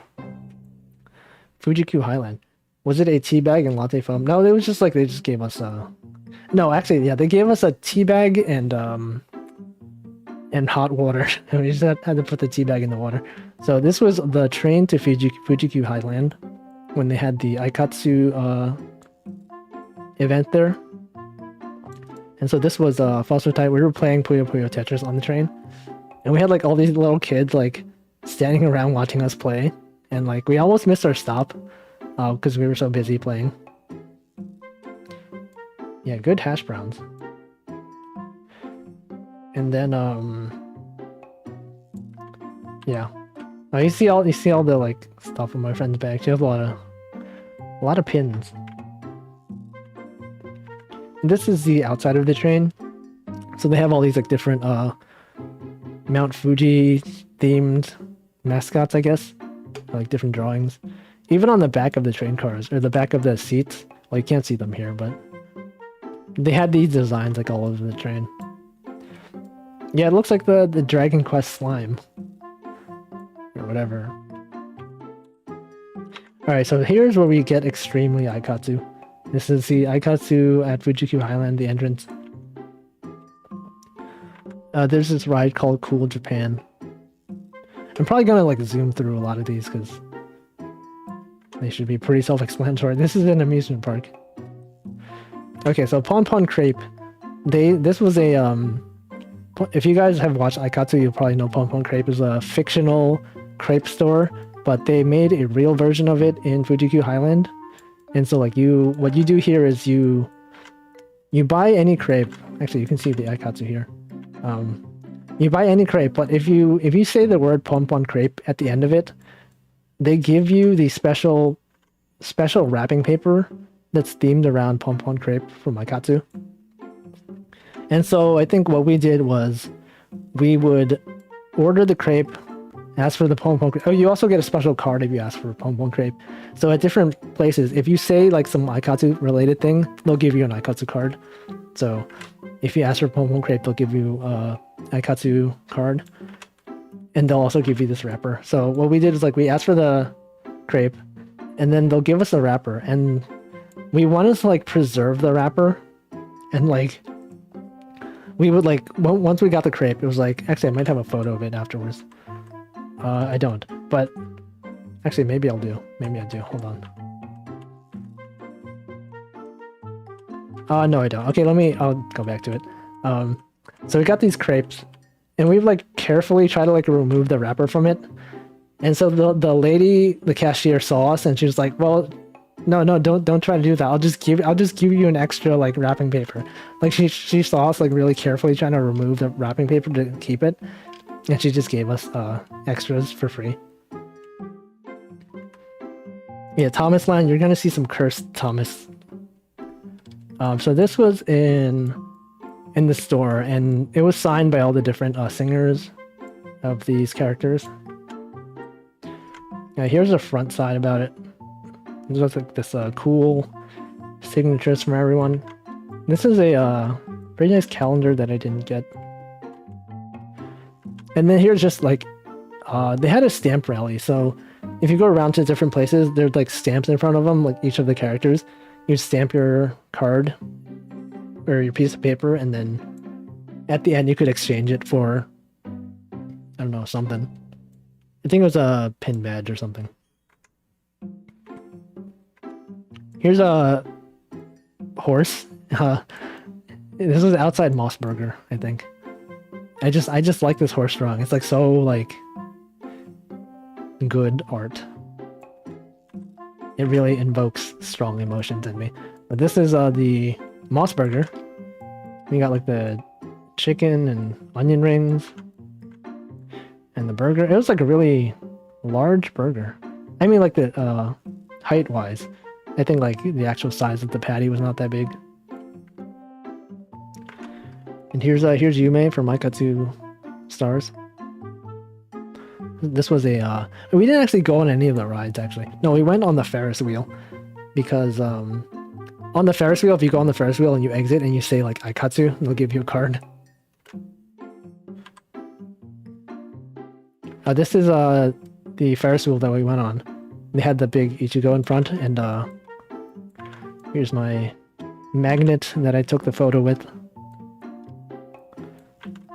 Fuji-Q Highland. Was it a tea bag and latte foam? No, it was just like they just gave us no, actually, yeah, they gave us a tea bag and hot water. And we just had to put the tea bag in the water. So this was the train to Fuji-Q Highland when they had the Aikatsu event there. And so this was Foster Type. We were playing Puyo Puyo Tetris on the train. And we had like all these little kids like standing around watching us play. And like we almost missed our stop because we were so busy playing. Yeah, good hash browns. And then yeah. Oh, you see all the like stuff in my friend's bag. She has a lot of pins. This is the outside of the train. So they have all these like different Mount Fuji themed mascots, I guess. Like different drawings. Even on the back of the train cars, or the back of the seats. Well, you can't see them here, but they had these designs like all over the train. Yeah, it looks like the Dragon Quest slime. Or whatever. Alright, so here's where we get extremely Aikatsu. This is the Aikatsu at Fuji-Q Highland, the entrance. There's this ride called Cool Japan. I'm probably gonna like zoom through a lot of these because they should be pretty self-explanatory. This is an amusement park. Okay, so Pon Pon Crepe. This was a if you guys have watched Aikatsu, you'll probably know Pon Pon Crepe is a fictional crepe store, but they made a real version of it in Fuji-Q Highland. And so like what you do here is you buy any crepe. Actually, you can see the Aikatsu here. You buy any crepe, but if you say the word Pon Pon Crepe at the end of it, they give you the special wrapping paper that's themed around Pon Pon Crepe from Aikatsu. And so I think what we did was we would order the crepe, ask for the Pon Pon Crepe. Oh, you also get a special card if you ask for Pon Pon Crepe. So at different places, if you say like some Aikatsu related thing, they'll give you an Aikatsu card. So if you ask for Pon Pon Crepe, they'll give you a Aikatsu card. And they'll also give you this wrapper. So what we did is like we asked for the crepe, and then they'll give us a wrapper. And we wanted to like preserve the wrapper. And like we would like once we got the crepe, it was like actually I might have a photo of it afterwards. I don't, but actually maybe I'll do. Maybe I do. Hold on. No, I don't. Okay, I'll go back to it. So we got these crepes, and we've like carefully tried to like remove the wrapper from it. And so the lady, the cashier saw us, and she was like, "Well, no, don't try to do that. I'll just give you an extra like wrapping paper." Like she saw us like really carefully trying to remove the wrapping paper to keep it, and she just gave us extras for free. Yeah, Thomas Land, you're gonna see some cursed Thomas. So this was in the store, and it was signed by all the different singers of these characters. Now here's the front side about it. There's like this cool signatures from everyone. This is a pretty nice calendar that I didn't get. And then here's just like they had a stamp rally, so if you go around to different places, there's like stamps in front of them, like each of the characters. You stamp your card or your piece of paper, and then at the end you could exchange it for, I don't know, something. I think it was a pin badge or something. Here's a horse. This was outside Mossburger, I think. I just like this horse drawing. It's like so like good art. It really invokes strong emotions in me. But this is the Mossburger. We got like the chicken and onion rings and the burger. It was like a really large burger. I mean like the height wise. I think like the actual size of the patty was not that big. And here's Yume from Aikatsu Stars. This was a we didn't actually go on any of the rides actually. No, we went on the Ferris wheel because on the Ferris wheel, if you go on the Ferris wheel and you exit and you say like Aikatsu, they'll give you a card. This is the Ferris wheel that we went on. They had the big Ichigo in front, and here's my magnet that I took the photo with.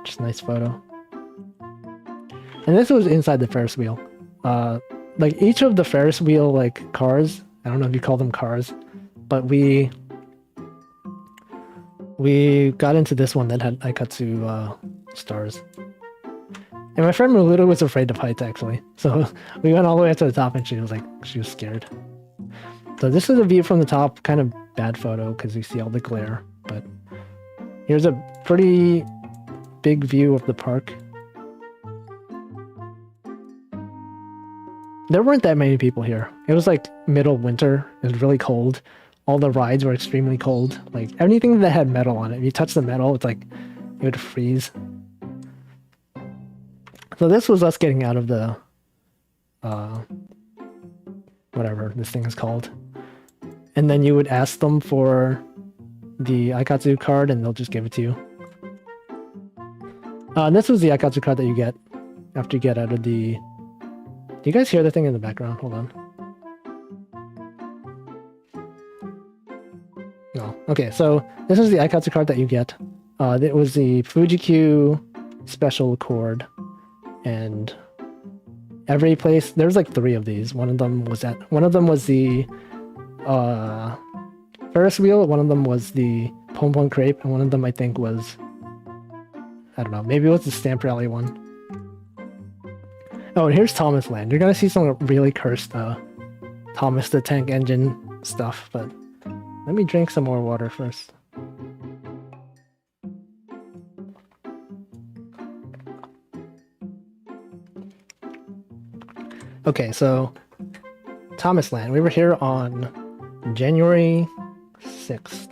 Just a nice photo. And this was inside the Ferris wheel. Like each of the Ferris wheel like cars, I don't know if you call them cars, but we got into this one that had Aikatsu stars. And my friend Maluda was afraid of heights actually. So we went all the way up to the top and she was scared. So this is a view from the top, kind of bad photo because you see all the glare, but here's a pretty big view of the park. There weren't that many people here. It was like middle winter. It was really cold. All the rides were extremely cold. Like anything that had metal on it, if you touch the metal, it's like it would freeze. So this was us getting out of the whatever this thing is called. And then you would ask them for the Aikatsu card and they'll just give it to you. And this was the Aikatsu card that you get after you get out of the... Do you guys hear the thing in the background? Hold on. No. Okay, so this is the Aikatsu card that you get. It was the Fuji-Q special cord. And every place... There's like 3 of these. One of them was the Ferris wheel. One of them was the Pom Pom Crepe. And one of them I think was... I don't know. Maybe it was the Stamp Rally one. Oh, and here's Thomas Land. You're gonna see some really cursed Thomas the Tank Engine stuff, but let me drink some more water first. Okay, so Thomas Land. We were here on January 6th.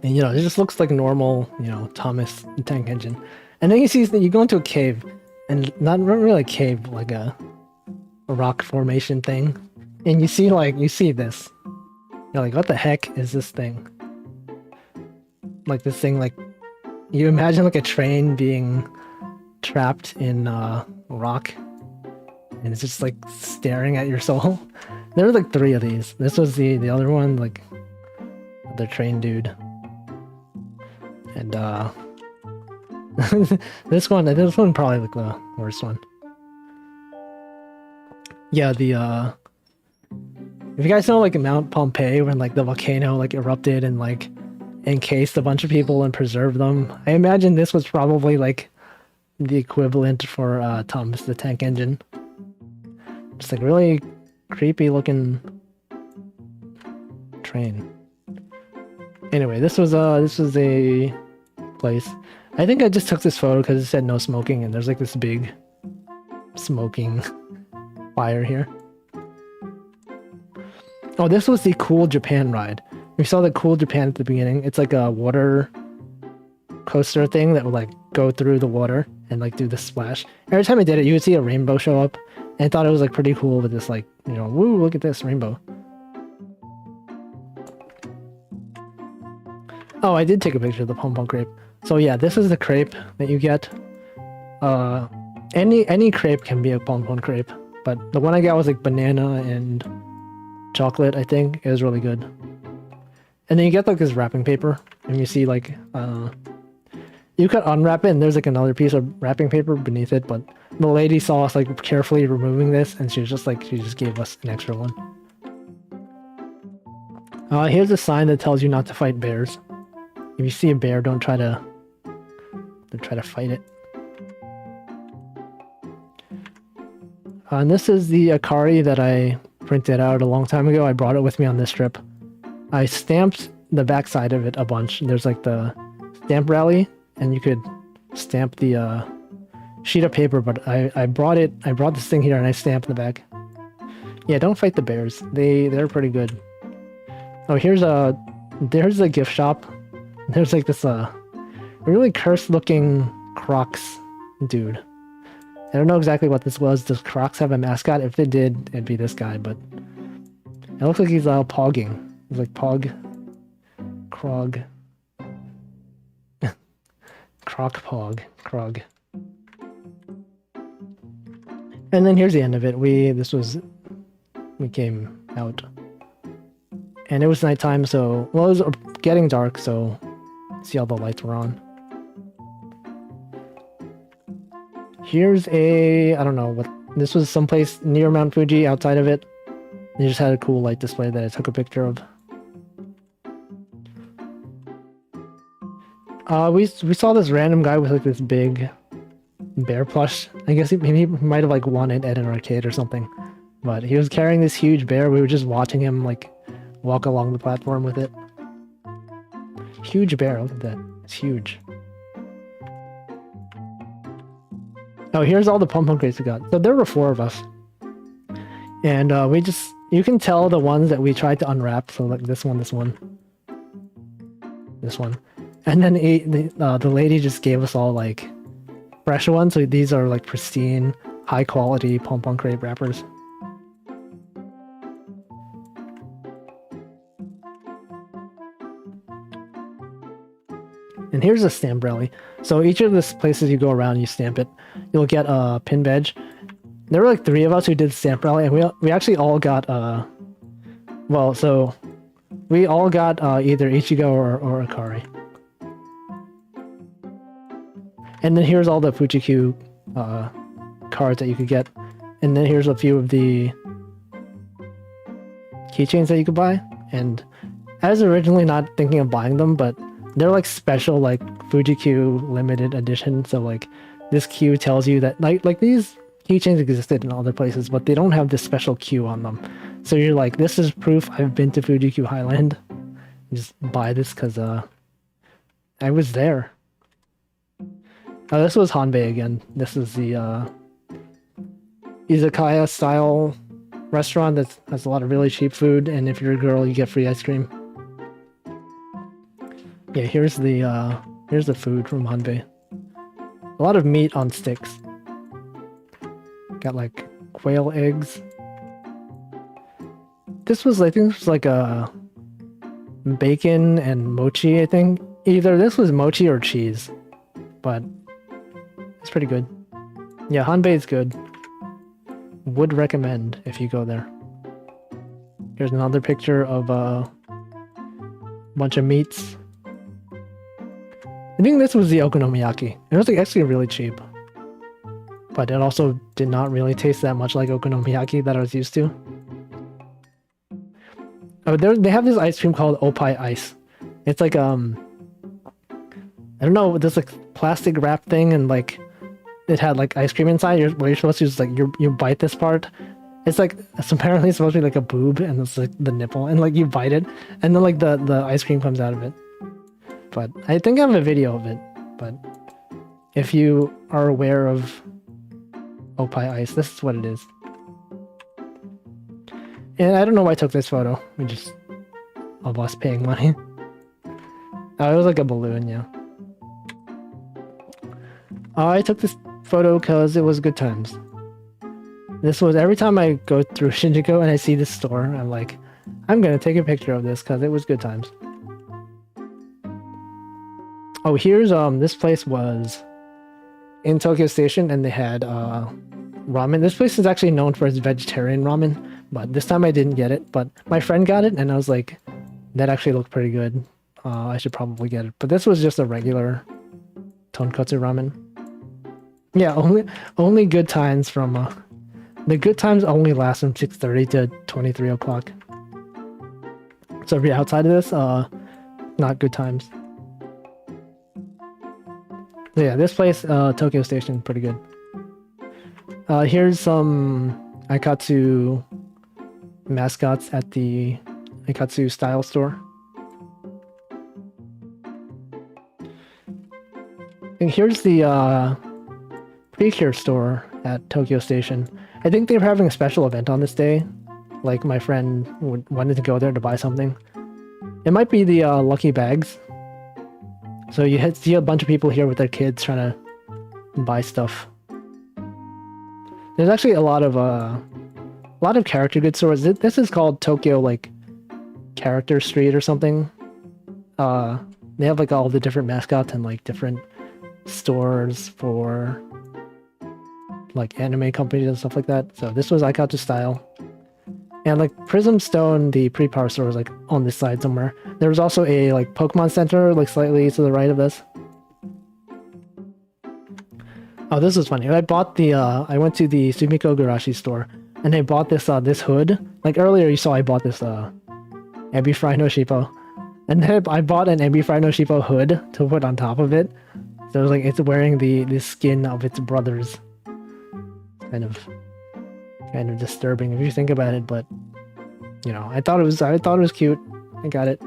And, you know, it just looks like normal, you know, Thomas the Tank Engine. And then you see that you go into a cave, and not really a cave, like a rock formation thing. And you see this. You're like, what the heck is this thing? Like this thing, like, you imagine like a train being trapped in rock. And it's just like staring at your soul. There were like 3 of these. This was the other one, like the train dude. And this one probably like the worst one. Yeah, the if you guys know like Mount Pompeii when like the volcano like erupted and like encased a bunch of people and preserved them, I imagine this was probably like the equivalent for Thomas the Tank Engine. Just like really creepy looking train. Anyway, this was a place. I think I just took this photo because it said no smoking and there's like this big smoking fire here. Oh, this was the Cool Japan ride. We saw the Cool Japan at the beginning. It's like a water coaster thing that would like go through the water and like do the splash. Every time I did it, you would see a rainbow show up. And I thought it was like pretty cool with this like, you know, woo, look at this rainbow. Oh, I did take a picture of the pom pom crepe. So yeah, this is the crepe that you get. Any crepe can be a pom pom crepe, but the one I got was like banana and chocolate, I think. It was really good. And then you get like this wrapping paper, and you see like you could unwrap it and there's like another piece of wrapping paper beneath it, but the lady saw us like carefully removing this and she was just like, she just gave us an extra one. Here's a sign that tells you not to fight bears. If you see a bear, don't try to fight it. And this is the Akari that I printed out a long time ago. I brought it with me on this trip. I stamped the backside of it a bunch. There's like the stamp rally, and you could stamp the sheet of paper, but I brought this thing here and I stamped the back. Yeah, don't fight the bears. They're pretty good. Oh, there's a gift shop. There's like this really cursed looking Crocs dude. I don't know exactly what this was. Does Crocs have a mascot? If they did, it'd be this guy, but it looks like he's pogging. He's like Pog. Krog. Croc Pog. Krog. And then here's the end of it. We came out. And it was nighttime, so well, it was getting dark, so see all the lights were on. Here's I don't know what, this was someplace near Mount Fuji, outside of it. They just had a cool light display that I took a picture of. We saw this random guy with like this big bear plush. I guess he might have like won it at an arcade or something. But he was carrying this huge bear. We were just watching him like walk along the platform with it. Huge bear, look at that. It's huge. Oh, here's all the pom pom crates we got. So there were 4 of us. And you can tell the ones that we tried to unwrap. So like this one. And then the lady just gave us all like fresh ones. So these are like pristine, high quality pom pom crate wrappers. And here's a stamp rally. So each of the places you go around, you stamp it. You'll get a pin badge. There were like 3 of us who did stamp rally, and we actually all got we all got either Ichigo or Akari. And then here's all the Fuji-Q cards that you could get. And then here's a few of the keychains that you could buy. And I was originally not thinking of buying them, but they're like special, like Fuji-Q limited edition. So like this Q tells you that like these keychains existed in other places, but they don't have this special Q on them. So you're like, this is proof I've been to Fuji-Q Highland. Just buy this because I was there. Oh, this was Hanbei again. This is the izakaya style restaurant that has a lot of really cheap food, and if you're a girl, you get free ice cream. Yeah, here's the food from Hanbei. A lot of meat on sticks. Got like quail eggs. I think this was like a bacon and mochi, I think. Either this was mochi or cheese, but it's pretty good. Yeah, Hanbei is good. Would recommend if you go there. Here's another picture of a bunch of meats. I think this was the okonomiyaki. It was like actually really cheap. But it also did not really taste that much like okonomiyaki that I was used to. Oh, they have this ice cream called Opai Ice. It's like I don't know, this like plastic wrap thing, and like it had like ice cream inside. What you're supposed to do is like you bite this part. It's like apparently it's supposed to be like a boob, and it's like the nipple, and like you bite it, and then like the ice cream comes out of it. But I think I have a video of it. But if you are aware of Opai Ice, this is what it is. And I don't know why I took this photo. We just of us paying money. Oh, it was like a balloon, yeah. I took this photo because it was good times. This was every time I go through Shinjuku and I see this store, I'm like, I'm gonna take a picture of this because it was good times. Oh, here's this place was in Tokyo Station, and they had ramen. This place is actually known for its vegetarian ramen, but this time I didn't get it. But my friend got it, and I was like, that actually looked pretty good. I should probably get it. But this was just a regular tonkotsu ramen. Yeah, only good times from the good times only last from 6:30 to 23 o'clock. So if you're outside of this, not good times. So yeah, this place, Tokyo Station, pretty good. Here's some Aikatsu mascots at the Aikatsu style store. And here's the Precure store at Tokyo Station. I think they were having a special event on this day. Like my friend wanted to go there to buy something. It might be the lucky bags. So you see a bunch of people here with their kids trying to buy stuff. There's actually a lot of character goods stores. This is called Tokyo like Character Street or something. They have like all the different mascots and like different stores for like anime companies and stuff like that. So this was Aikatsu style. And like Prism Stone, the pre-power store, was like on this side somewhere. There was also a like Pokemon Center, like slightly to the right of this. Oh, this was funny. I bought the I went to the Sumiko Garashi store, and I bought this this hood. Like earlier, you saw I bought this Ebi Fry no Shippo, and then I bought an Ebi Fry no Shippo hood to put on top of it. So it was like it's wearing the skin of its brothers. Kind of disturbing if you think about it, but you know, I thought it was cute. I got it.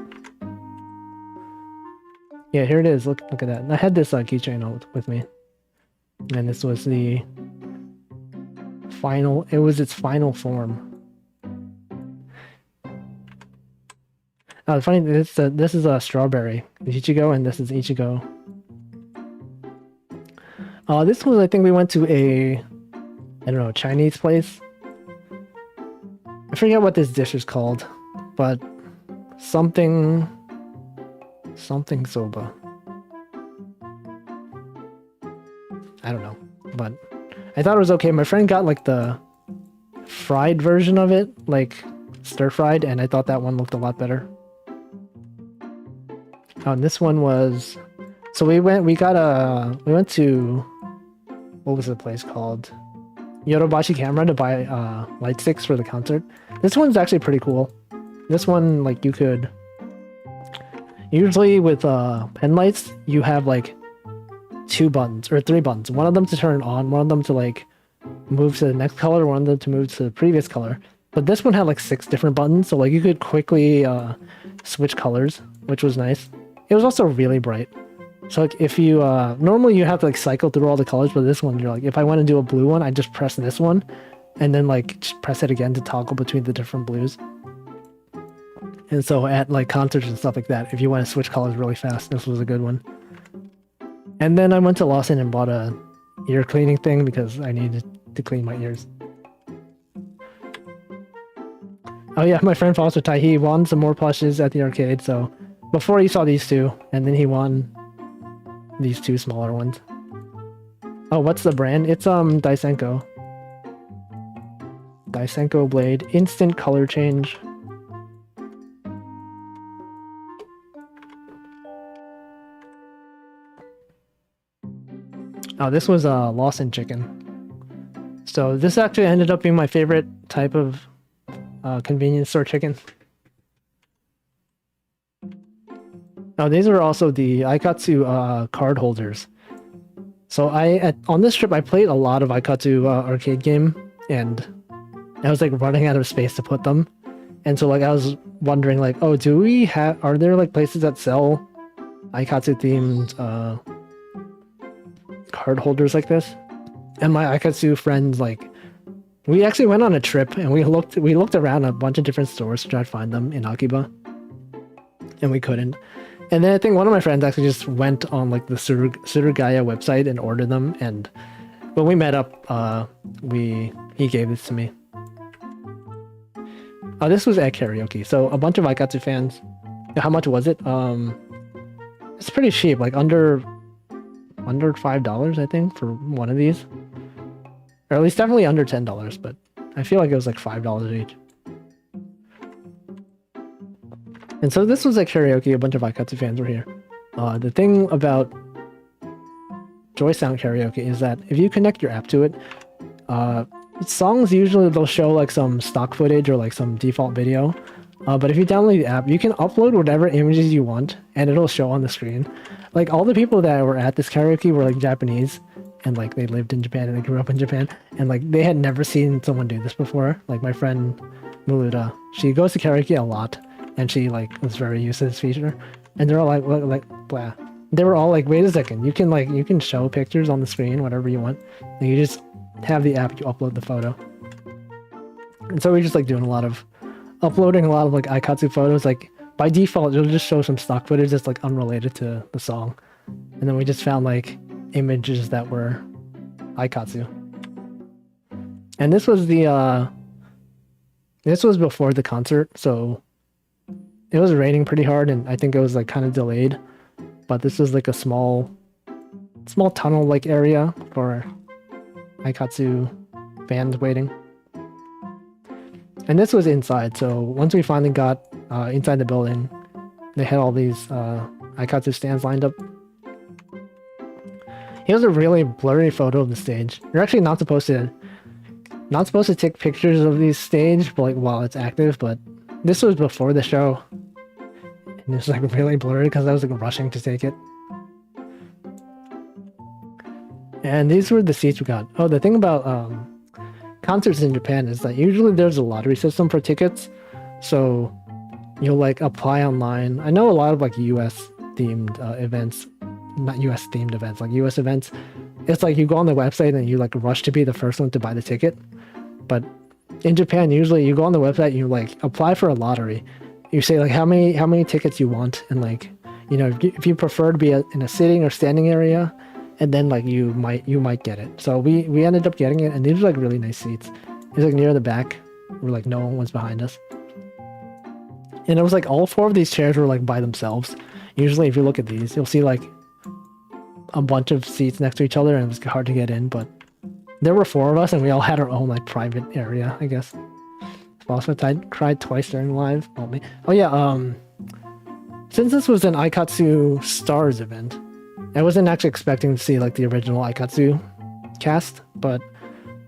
Yeah, here it is. Look at that. And I had this keychain with me, and this was the final. It was its final form. Oh, funny. This is a strawberry Ichigo, and this is Ichigo. This was, I think we went to a, I don't know, Chinese place. I forget what this dish is called, but something soba. I don't know, but I thought it was okay. My friend got like the fried version of it, like stir fried, and I thought that one looked a lot better. Oh, and this one was, so we went to, what was the place called? Yodobashi Camera to buy light sticks for the concert. This one's actually pretty cool. This one, like, you could usually with pen lights you have like 2 buttons or 3 buttons. One of them to turn on, one of them to like move to the next color, one of them to move to the previous color. But this one had like 6 different buttons, so like you could quickly switch colors, which was nice. It was also really bright. So like if you normally you have to like cycle through all the colors, but this one you're like, if I want to do a blue one, I just press this one and then like just press it again to toggle between the different blues. And so at like concerts and stuff like that, if you want to switch colors really fast, this was a good one. And then I went to Lawson and bought a ear cleaning thing because I needed to clean my ears. Oh yeah, my friend Foster Tai, he won some more plushes at the arcade, so before he saw these 2, and then he won these 2 smaller ones. Oh, what's the brand? It's Daisenko. Daisenko blade, instant color change. Oh, this was Lawson chicken. So this actually ended up being my favorite type of convenience store chicken. Now these are also the Aikatsu card holders. So on this trip I played a lot of Aikatsu arcade game, and I was like running out of space to put them. And so like I was wondering like, oh, are there like places that sell Aikatsu themed card holders like this? And my Aikatsu friends, like, we actually went on a trip and we looked around a bunch of different stores to try to find them in Akiba, and we couldn't. And then I think one of my friends actually just went on like the Surugaya website and ordered them, and when we met up, he gave this to me. Oh, this was at karaoke, so a bunch of Aikatsu fans. How much was it? It's pretty cheap, like under $5, I think, for one of these. Or at least definitely under $10, but I feel like it was like $5 each. And so this was at karaoke, a bunch of Aikatsu fans were here. The thing about Joy Sound Karaoke is that if you connect your app to it, songs usually they'll show like some stock footage or like some default video. But if you download the app, you can upload whatever images you want and it'll show on the screen. Like all the people that were at this karaoke were like Japanese, and like they lived in Japan and they grew up in Japan, and like they had never seen someone do this before. Like my friend Muluda, she goes to karaoke a lot, and she like was very used to this feature. And they're all like blah. They were all like, wait a second, you can show pictures on the screen, whatever you want. And you just have the app, you upload the photo. And so we're just like doing uploading a lot of like Aikatsu photos. Like by default, it'll just show some stock footage that's like unrelated to the song. And then we just found like images that were Aikatsu. And this was before the concert, so it was raining pretty hard, and I think it was like kind of delayed. But this was like a small tunnel like area for Aikatsu fans waiting. And this was inside, so once we finally got inside the building, they had all these Aikatsu stands lined up. Here's a really blurry photo of the stage. You're actually not supposed to take pictures of these stage, but like while it's active. But this was before the show, and it's like really blurry because I was like rushing to take it. And these were the seats we got. Oh, the thing about concerts in Japan is that usually there's a lottery system for tickets, so you'll like apply online. I know a lot of like US themed events. Not US themed events, like US events, it's like you go on the website and you like rush to be the first one to buy the ticket. But in Japan, usually you go on the website and you like apply for a lottery. You say like how many tickets you want, and like, you know, if you prefer to be in a sitting or standing area, and then like you might get it. So we ended up getting it, and these were like really nice seats. It was like near the back where like no one was behind us. And it was like all four of these chairs were like by themselves. Usually if you look at these, you'll see like a bunch of seats next to each other, and it was hard to get in, but there were four of us and we all had our own like private area, I guess. Also cried twice during live. Oh yeah, since this was an Aikatsu Stars event, I wasn't actually expecting to see like the original Aikatsu cast, but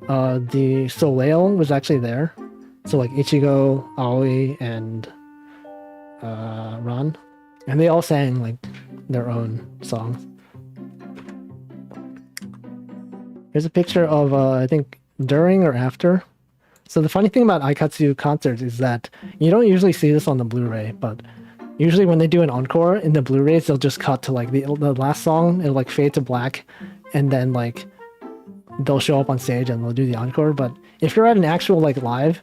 the Soleil was actually there. So like Ichigo, Aoi, and Ran, and they all sang like their own songs. Here's a picture of, I think, during or after. So the funny thing about Aikatsu concerts is that you don't usually see this on the Blu-ray, but usually when they do an encore in the Blu-rays, they'll just cut to like the last song, it'll like fade to black, and then like they'll show up on stage and they'll do the encore. But if you're at an actual like live,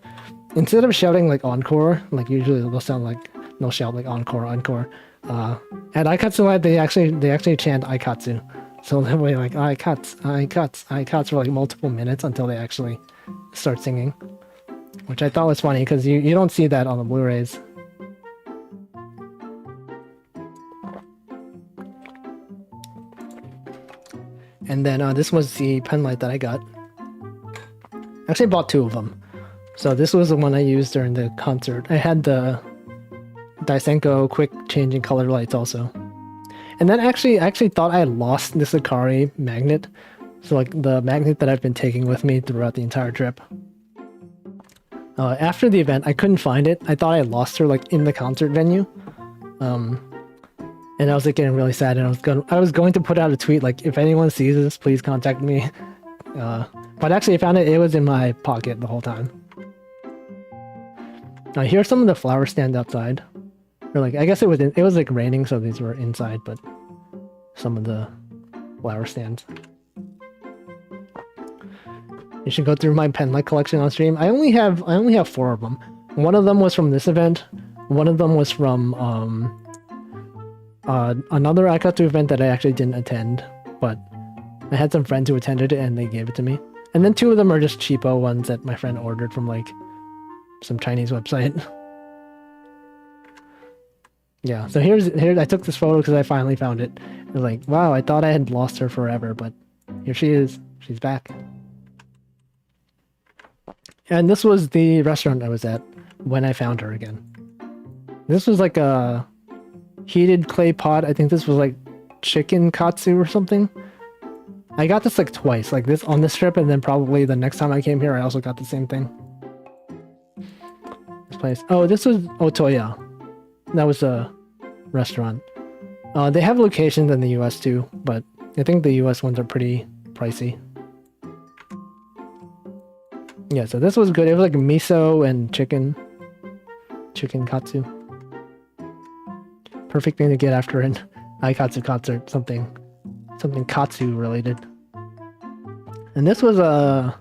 instead of shouting like encore, like usually they'll shout like encore, encore. At Aikatsu Live, they actually chant Aikatsu. So they'll be like Aikatsu for like multiple minutes until they actually start singing, which I thought was funny because you don't see that on the Blu-rays. And then this was the pen light that I got. Actually, I bought two of them. So this was the one I used during the concert. I had the Daisenko quick changing color lights also. And then I actually thought I had lost the Sakari magnet, So like the magnet that I've been taking with me throughout the entire trip. After the event, I couldn't find it. I thought I lost her like in the concert venue. And I was like getting really sad, and I was going to put out a tweet like, if anyone sees this, please contact me. But actually I found it. It was in my pocket the whole time. Here's some of the flower stands outside. Or like, I guess it was like raining, so these were inside, but some of the flower stands. You should go through my penlight collection on stream. I only have 4 of them. One of them was from this event. One of them was from another Aikatsu event that I actually didn't attend, but I had some friends who attended it and they gave it to me. And then 2 of them are just cheapo ones that my friend ordered from like some Chinese website. Yeah, so here I took this photo because I finally found it. I was like, wow, I thought I had lost her forever, but here she is. She's back. And this was the restaurant I was at when I found her again. This was like a heated clay pot. I think this was like chicken katsu or something. I got this like twice, like this on this trip, and then probably the next time I came here I also got the same thing. This place. Oh, this was Otoya. That was a restaurant. They have locations in the US too, but I think the US ones are pretty pricey. Yeah, so this was good. It was like miso and chicken katsu. Perfect thing to get after an Aikatsu concert, something katsu related. And this was I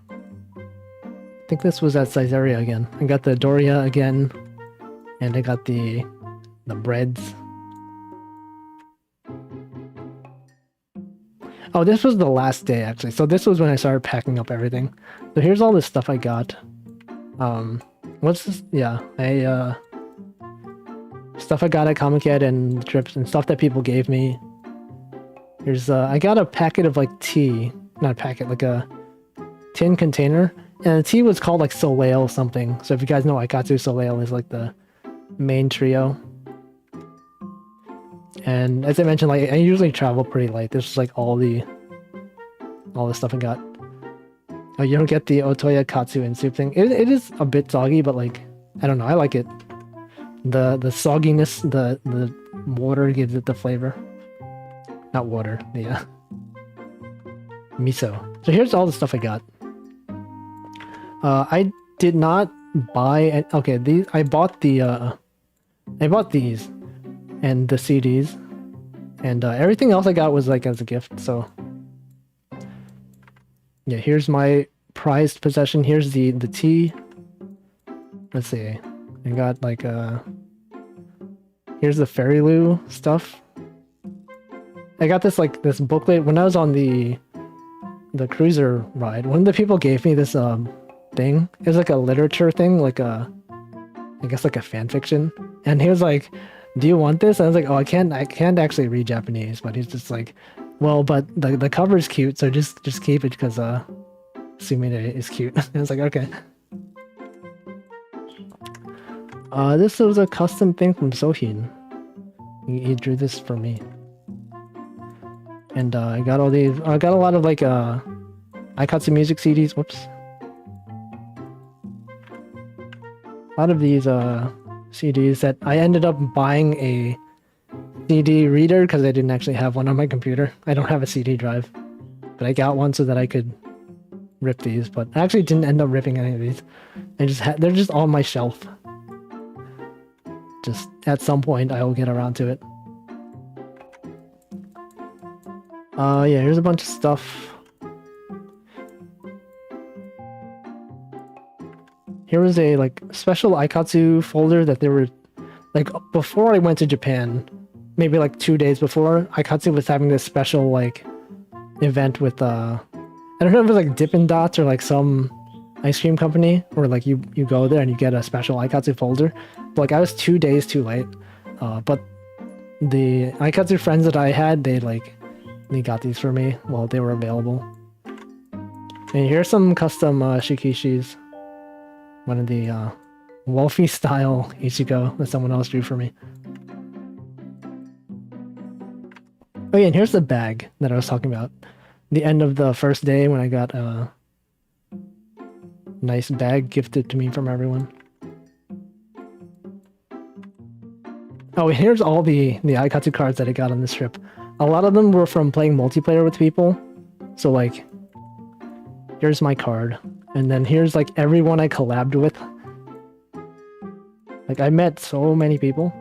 think this was at Caesarea again. I got the Doria again, and I got the breads. Oh, this was the last day actually. So this was when I started packing up everything. So here's all the stuff I got. What's this? Yeah, stuff I got at Comiket and trips and stuff that people gave me. Here's I got a packet of like tea, not a packet, like a tin container, and the tea was called like Soleil something. So if you guys know Aikatsu, Soleil is like the main trio. And as I mentioned, like I usually travel pretty light. This is like all the stuff I got. Oh, you don't get the Otoya katsu and soup thing. It is a bit soggy, but like I don't know, I like it. The sogginess, the water gives it the flavor. Not water, yeah. Miso. So here's all the stuff I got. I did not buy. Okay, I bought these and the CDs, and everything else I got was like as a gift. So yeah, here's my prized possession. Here's the tea. Let's see. I got like here's the Fairy Loo stuff. I got this like this booklet when I was on the cruiser ride. One of the people gave me this thing. It was like a literature thing, like I guess like a fan fiction. And he was like, "Do you want this?" And I was like, "Oh, I can't actually read Japanese." But he's just like, "Well, but the cover's cute, so just keep it because Sumire is cute." And I was like, "Okay." This was a custom thing from Sohin. He drew this for me. And I got all these. I got a lot of like Aikatsu music CDs. Whoops. A lot of these CDs that I ended up buying a CD reader because I didn't actually have one on my computer. I don't have a CD drive, but I got one so that I could rip these. But I actually didn't end up ripping any of these. They're just on my shelf. Just at some point I will get around to it. Yeah, here's a bunch of stuff. Here was a like special Aikatsu folder that they were like before I went to Japan, maybe like 2 days before, Aikatsu was having this special like event with I don't know if it was like Dippin' Dots or like some ice cream company where like you go there and you get a special Aikatsu folder. But like I was 2 days too late. But the Aikatsu friends that I had, they got these for me while they were available. And here's some custom shikishis. One of the Wolfie style Ichigo that someone else drew for me. Oh yeah, and here's the bag that I was talking about. the end of the first day when I got a nice bag gifted to me from everyone. Oh, here's all the Aikatsu cards that I got on this trip. A lot of them were from playing multiplayer with people. So like, here's my card. And then here's like everyone I collabed with. Like I met so many people.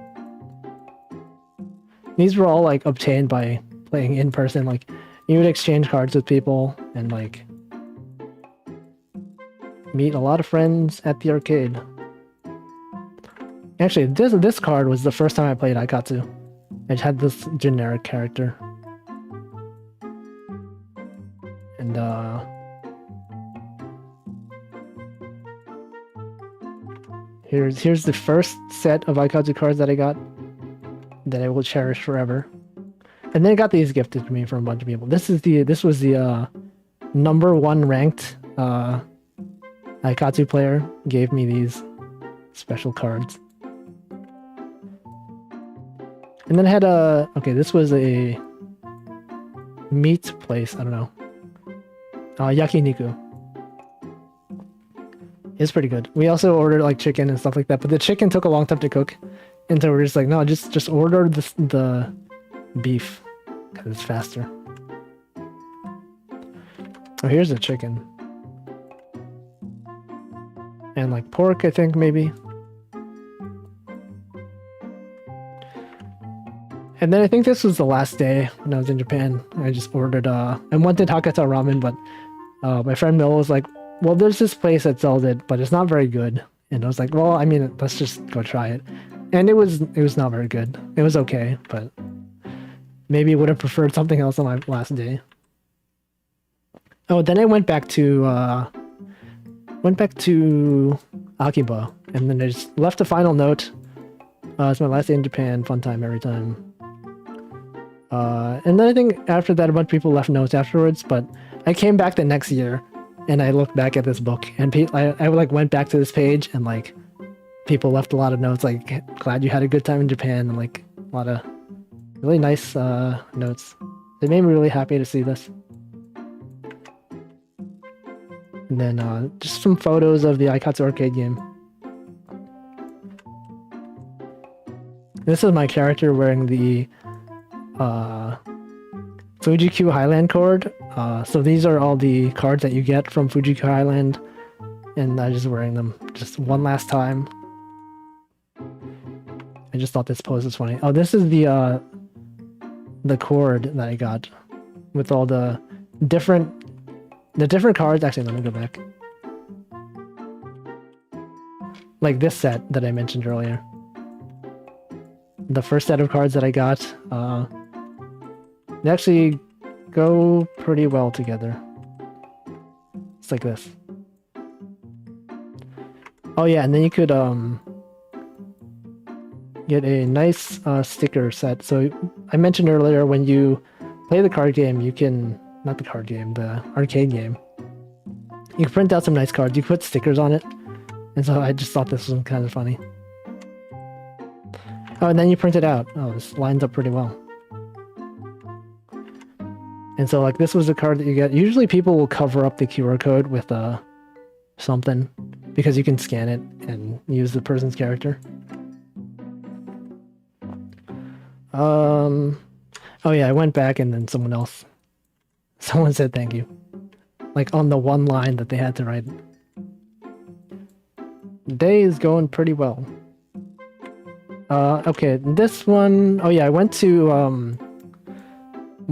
These were all like obtained by playing in person. Like you would exchange cards with people and like meet a lot of friends at the arcade. Actually, this card was the first time I played Aikatsu. It had this generic character. And here's the first set of Aikatsu cards that I got that I will cherish forever. And then I got these gifted to me from a bunch of people. This was the #1 ranked Aikatsu player gave me these special cards. And then I had okay, this was a meat place, I don't know. Yakiniku. It's pretty good. We also ordered like chicken and stuff like that, but the chicken took a long time to cook. And so we're just like, no, just order the beef, because it's faster. Oh, here's the chicken. And like pork, I think, maybe. And then I think this was the last day when I was in Japan. I just ordered, I wanted Hakata ramen, but my friend Mill was like, well, there's this place that sells it, but it's not very good. And I was like, well, I mean, let's just go try it. And it was not very good. It was okay, but maybe would have preferred something else on my last day. Oh, then I went back to Akiba, and then I just left a final note. It's my last day in Japan, fun time every time. And then I think after that, a bunch of people left notes afterwards, but I came back the next year, and I looked back at this book, and I like went back to this page, and like people left a lot of notes, like glad you had a good time in Japan, and like a lot of really nice notes. They made me really happy to see this. And then just some photos of the Aikatsu arcade game. This is my character wearing the Fuji-Q Highland card. So these are all the cards that you get from Fuji-Q Highland, and I'm just wearing them just one last time. I just thought this pose was funny. Oh, this is the cord that I got with all the different cards. Actually, let me go back. Like this set that I mentioned earlier. The first set of cards that I got, they actually go pretty well together. It's like this. Oh yeah, and then you could get a nice sticker set. So I mentioned earlier, when you play the card game, you can, not the card game, the arcade game, you can print out some nice cards, you can put stickers on it. And so I just thought this was kind of funny. Oh, and then you print it out. Oh, this lines up pretty well. And so like this was the card that you get. Usually people will cover up the QR code with something, because you can scan it and use the person's character. Oh yeah, I went back and then someone said thank you. Like on the one line that they had to write. The day is going pretty well. Okay, this one, oh yeah, when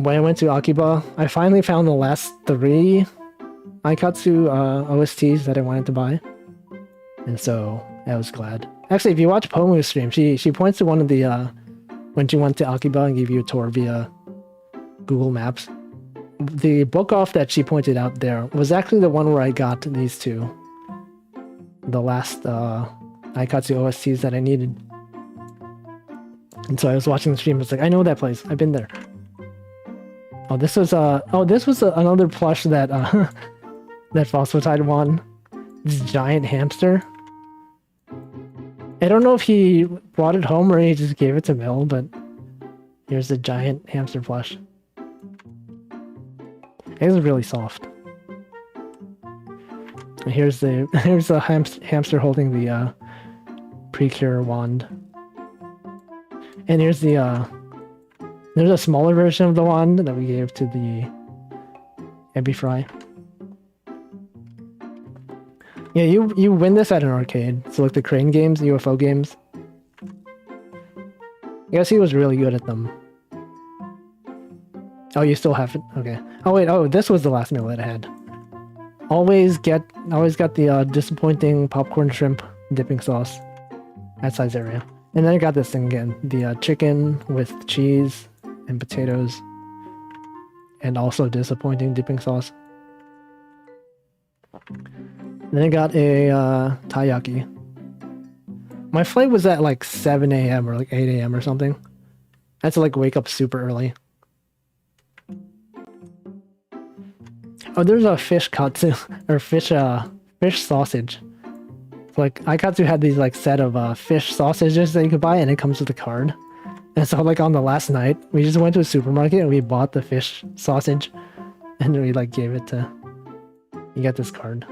I went to Akiba, I finally found the last 3 Aikatsu OSTs that I wanted to buy. And so I was glad. Actually, if you watch Pomu's stream, she points to one of the when she went to Akiba and gave you a tour via Google Maps. The book off that she pointed out there was actually the one where I got these 2. The last Aikatsu OSTs that I needed. And so I was watching the stream, I was like, I know that place. I've been there. Oh, this was another plush that that Phosphotide won. This giant hamster. I don't know if he brought it home or he just gave it to Mill, but here's the giant hamster plush. It's really soft. And here's the hamster holding the Precure wand. And here's the there's a smaller version of the wand that we gave to the Ebi Fry. Yeah, you win this at an arcade. So like the crane games, UFO games. I guess he was really good at them. Oh, you still have it? Okay. Oh wait, oh, this was the last meal that I had. Always got the disappointing popcorn shrimp dipping sauce at size area. And then I got this thing again. The chicken with cheese and potatoes. And also disappointing dipping sauce. Then I got a taiyaki. My flight was at like 7 a.m. or like 8 a.m. or something. I had to like wake up super early. Oh, there's a fish katsu or fish sausage. So, like Aikatsu had these like set of fish sausages that you could buy, and it comes with a card. And so like on the last night, we just went to a supermarket and we bought the fish sausage, and we like gave it to. You got this card.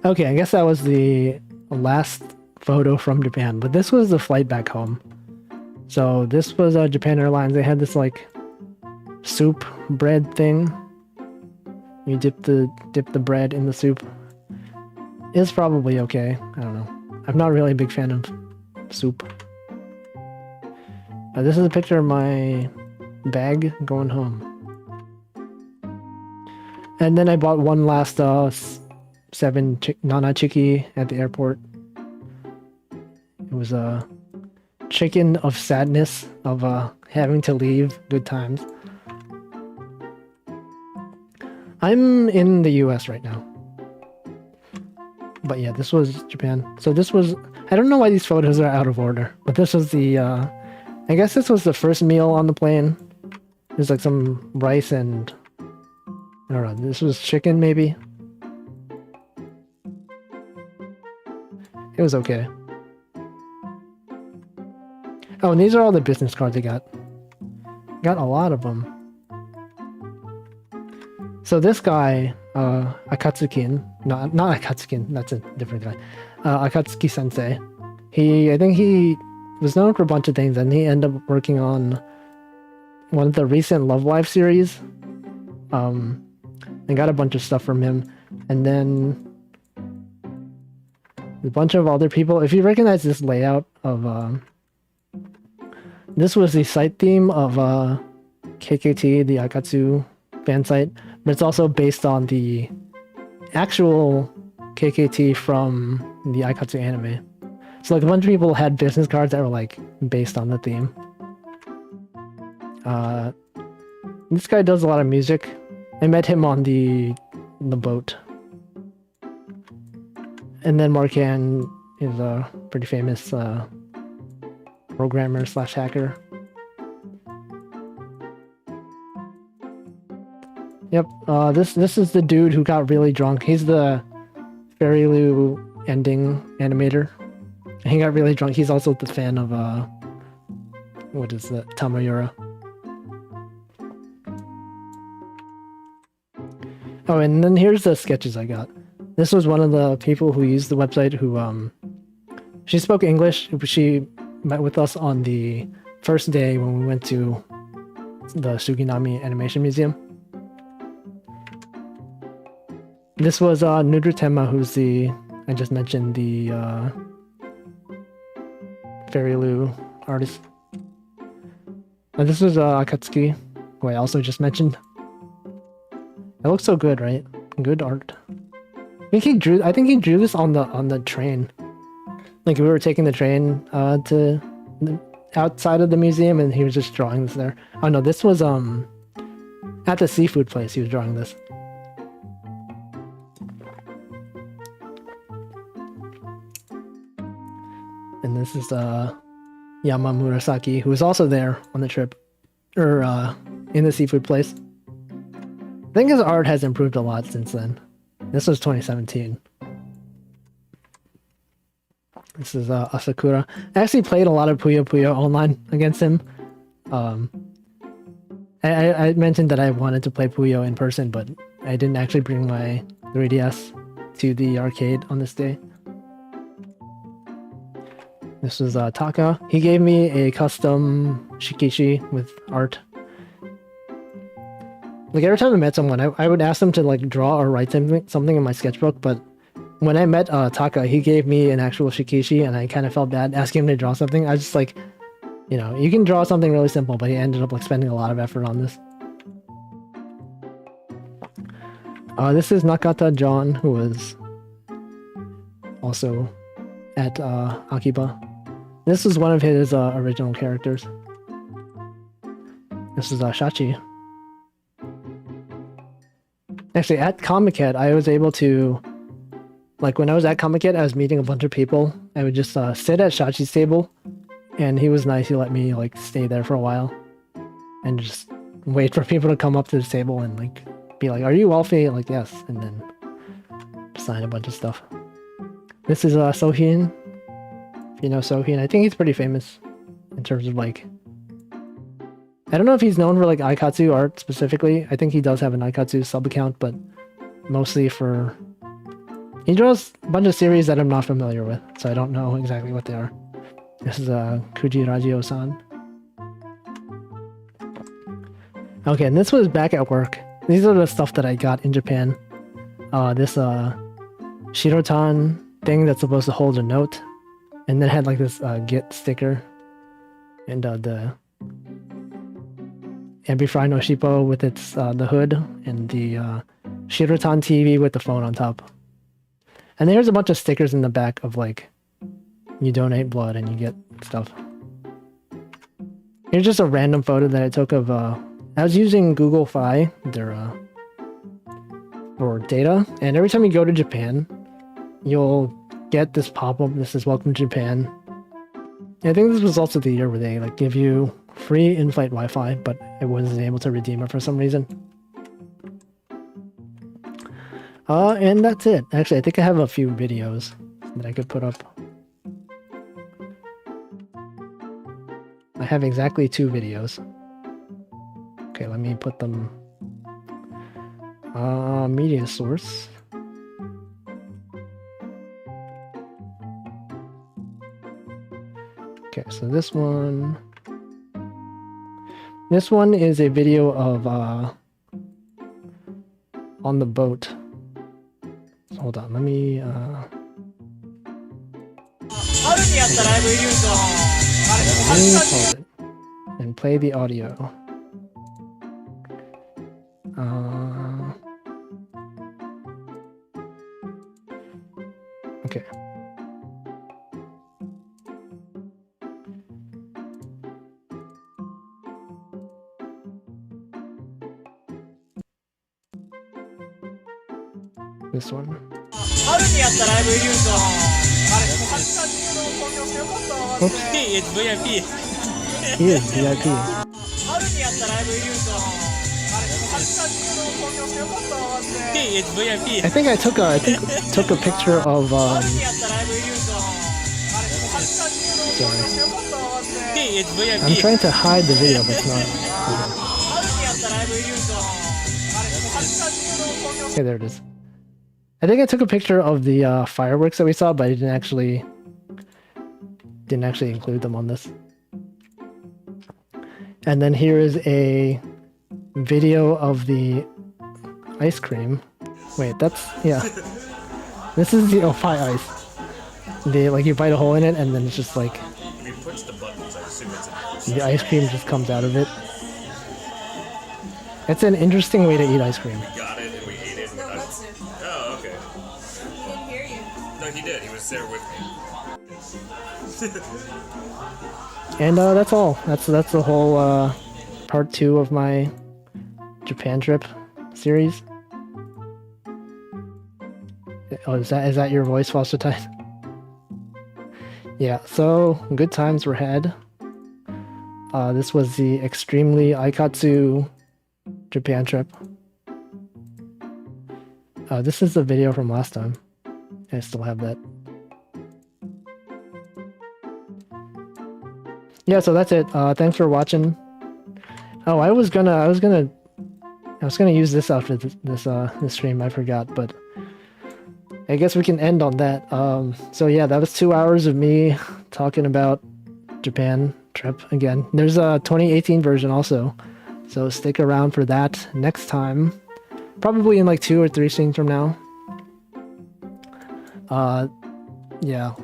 Okay, I guess that was the last photo from Japan, but this was the flight back home. So this was Japan Airlines. They had this like soup bread thing. You dip the bread in the soup. It's probably okay. I don't know. I'm not really a big fan of soup. This is a picture of my bag going home. And then I bought one last 7 Nana Chiki at the airport. It was a chicken of sadness of having to leave. Good times. I'm in the US right now. But yeah, this was Japan. So this was, I don't know why these photos are out of order, but this was the, I guess this was the first meal on the plane. There's like some rice and, I don't know, this was chicken maybe? It was okay. Oh, and these are all the business cards I got. Got a lot of them. So this guy, Akatsukin, not Akatsukin, that's a different guy. Akatsuki Sensei. I think he was known for a bunch of things, and he ended up working on one of the recent Love Live series. I got a bunch of stuff from him, and then a bunch of other people. If you recognize this layout of, this was the site theme of KKT, the Aikatsu fan site, but it's also based on the actual KKT from the Aikatsu anime. So like a bunch of people had business cards that were like based on the theme. This guy does a lot of music. I met him on the boat. And then Markan is a pretty famous programmer / hacker. Yep, this is the dude who got really drunk. He's the Fairy Lou ending animator. He got really drunk. He's also the fan of what is that? Tamayura. Oh, and then here's the sketches I got. This was one of the people who used the website who she spoke English. She met with us on the first day when we went to the Suginami Animation Museum. This was Nudratema, who's I just mentioned, the Fairy Lou artist. And this was Akatsuki, who I also just mentioned. It looks so good, right? Good art. I think he drew this on the train. Like we were taking the train to the outside of the museum, and he was just drawing this there. Oh no, this was at the seafood place. He was drawing this. And this is Yamamurasaki, who was also there on the trip, or in the seafood place. I think his art has improved a lot since then. This was 2017. This is Asakura. I actually played a lot of Puyo Puyo online against him. I mentioned that I wanted to play Puyo in person, but I didn't actually bring my 3DS to the arcade on this day. This was Taka. He gave me a custom shikishi with art. Like every time I met someone, I would ask them to like draw or write something in my sketchbook, but when I met Taka, he gave me an actual shikishi, and I kind of felt bad asking him to draw something. I was just like, you know, you can draw something really simple, but he ended up like spending a lot of effort on this. This is Nakata John, who was also at Akiba. This is one of his original characters. This is Shachi. Actually, at Comiket, I was able to, like when I was at Comiket, I was meeting a bunch of people. I would just sit at Shachi's table, and he was nice. He let me like stay there for a while, and just wait for people to come up to the table and like be like, "Are you wealthy?" Like, yes, and then sign a bunch of stuff. This is Sohin. If you know Sohin, I think he's pretty famous in terms of like, I don't know if he's known for like Aikatsu art specifically. I think he does have an Aikatsu sub account, but mostly for, he draws a bunch of series that I'm not familiar with, so I don't know exactly what they are. This is Kuji Rajio-san. Okay, and this was back at work. These are the stuff that I got in Japan. This Shirotan thing that's supposed to hold a note, and then had like this Git sticker, and the Ambify no Shippo with its the hood, and the Shirotan TV with the phone on top. And there's a bunch of stickers in the back of like, you donate blood and you get stuff. Here's just a random photo that I took of I was using Google Fi, their for data, and every time you go to Japan, you'll get this pop-up. This is Welcome to Japan. And I think this was also the year where they like give you free in-flight Wi-Fi, but I wasn't able to redeem it for some reason. And that's it. Actually, I think I have a few videos that I could put up. I have exactly 2 videos. Okay, let me put them. Media source. Okay, so this one is a video of on the boat. So hold on, let me pause it and play the audio. Okay. This one. Oops. He is VIP. He is VIP. He is VIP. I think I took a picture of sorry. He is VIP. I'm trying to hide the video, but it's not. Okay, there it is. I think I took a picture of the fireworks that we saw, but I didn't actually include them on this. And then here is a video of the ice cream. Wait, that's, yeah. This is the Ophi ice. They, like, you bite a hole in it, and then it's just like, If you push the buttons, I assume it's the ice cream just comes out of it. It's an interesting way to eat ice cream. We got it and we ate it. And we're not... Oh, okay. He didn't hear you. No, he did. He was there with me. And that's all. That's the whole part 2 of my Japan trip series. Oh, is that your voice, Foster Tide? Yeah, so good times were had. This was the extremely Aikatsu Japan trip. This is the video from last time. I still have that. Yeah, so that's it. Thanks for watching. Oh, I was gonna use this after this stream. I forgot, but I guess we can end on that. So yeah, that was 2 hours of me talking about Japan trip again. There's a 2018 version also, so stick around for that next time. Probably in like 2 or 3 streams from now. Yeah.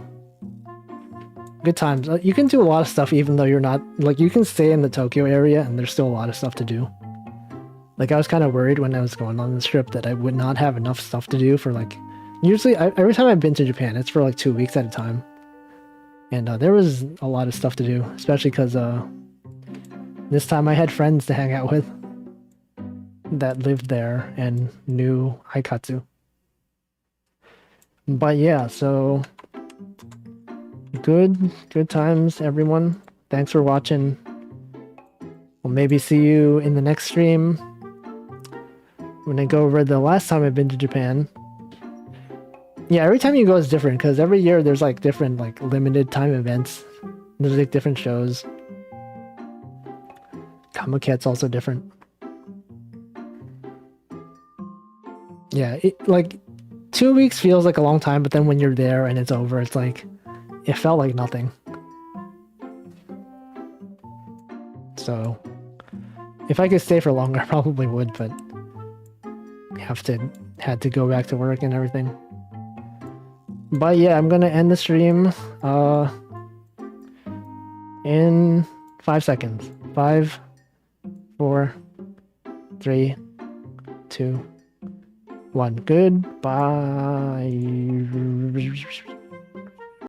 Good times. You can do a lot of stuff even though you're not, like, you can stay in the Tokyo area and there's still a lot of stuff to do. Like, I was kind of worried when I was going on this trip that I would not have enough stuff to do for, like, usually, every time I've been to Japan, it's for like 2 weeks at a time. And there was a lot of stuff to do, especially because this time I had friends to hang out with that lived there and knew Aikatsu. But yeah, so good times, everyone. Thanks for watching. We'll maybe see you in the next stream when I go over the last time I've been to Japan. Yeah, every time you go is different because every year there's like different like limited time events. There's like different shows. Comiket's also different. Yeah, like 2 weeks feels like a long time, but then when you're there and it's over, it's like it felt like nothing. So if I could stay for longer, I probably would, but had to go back to work and everything. But yeah, I'm gonna end the stream in 5 seconds. 5, 4, 3, 2, 1. Goodbye.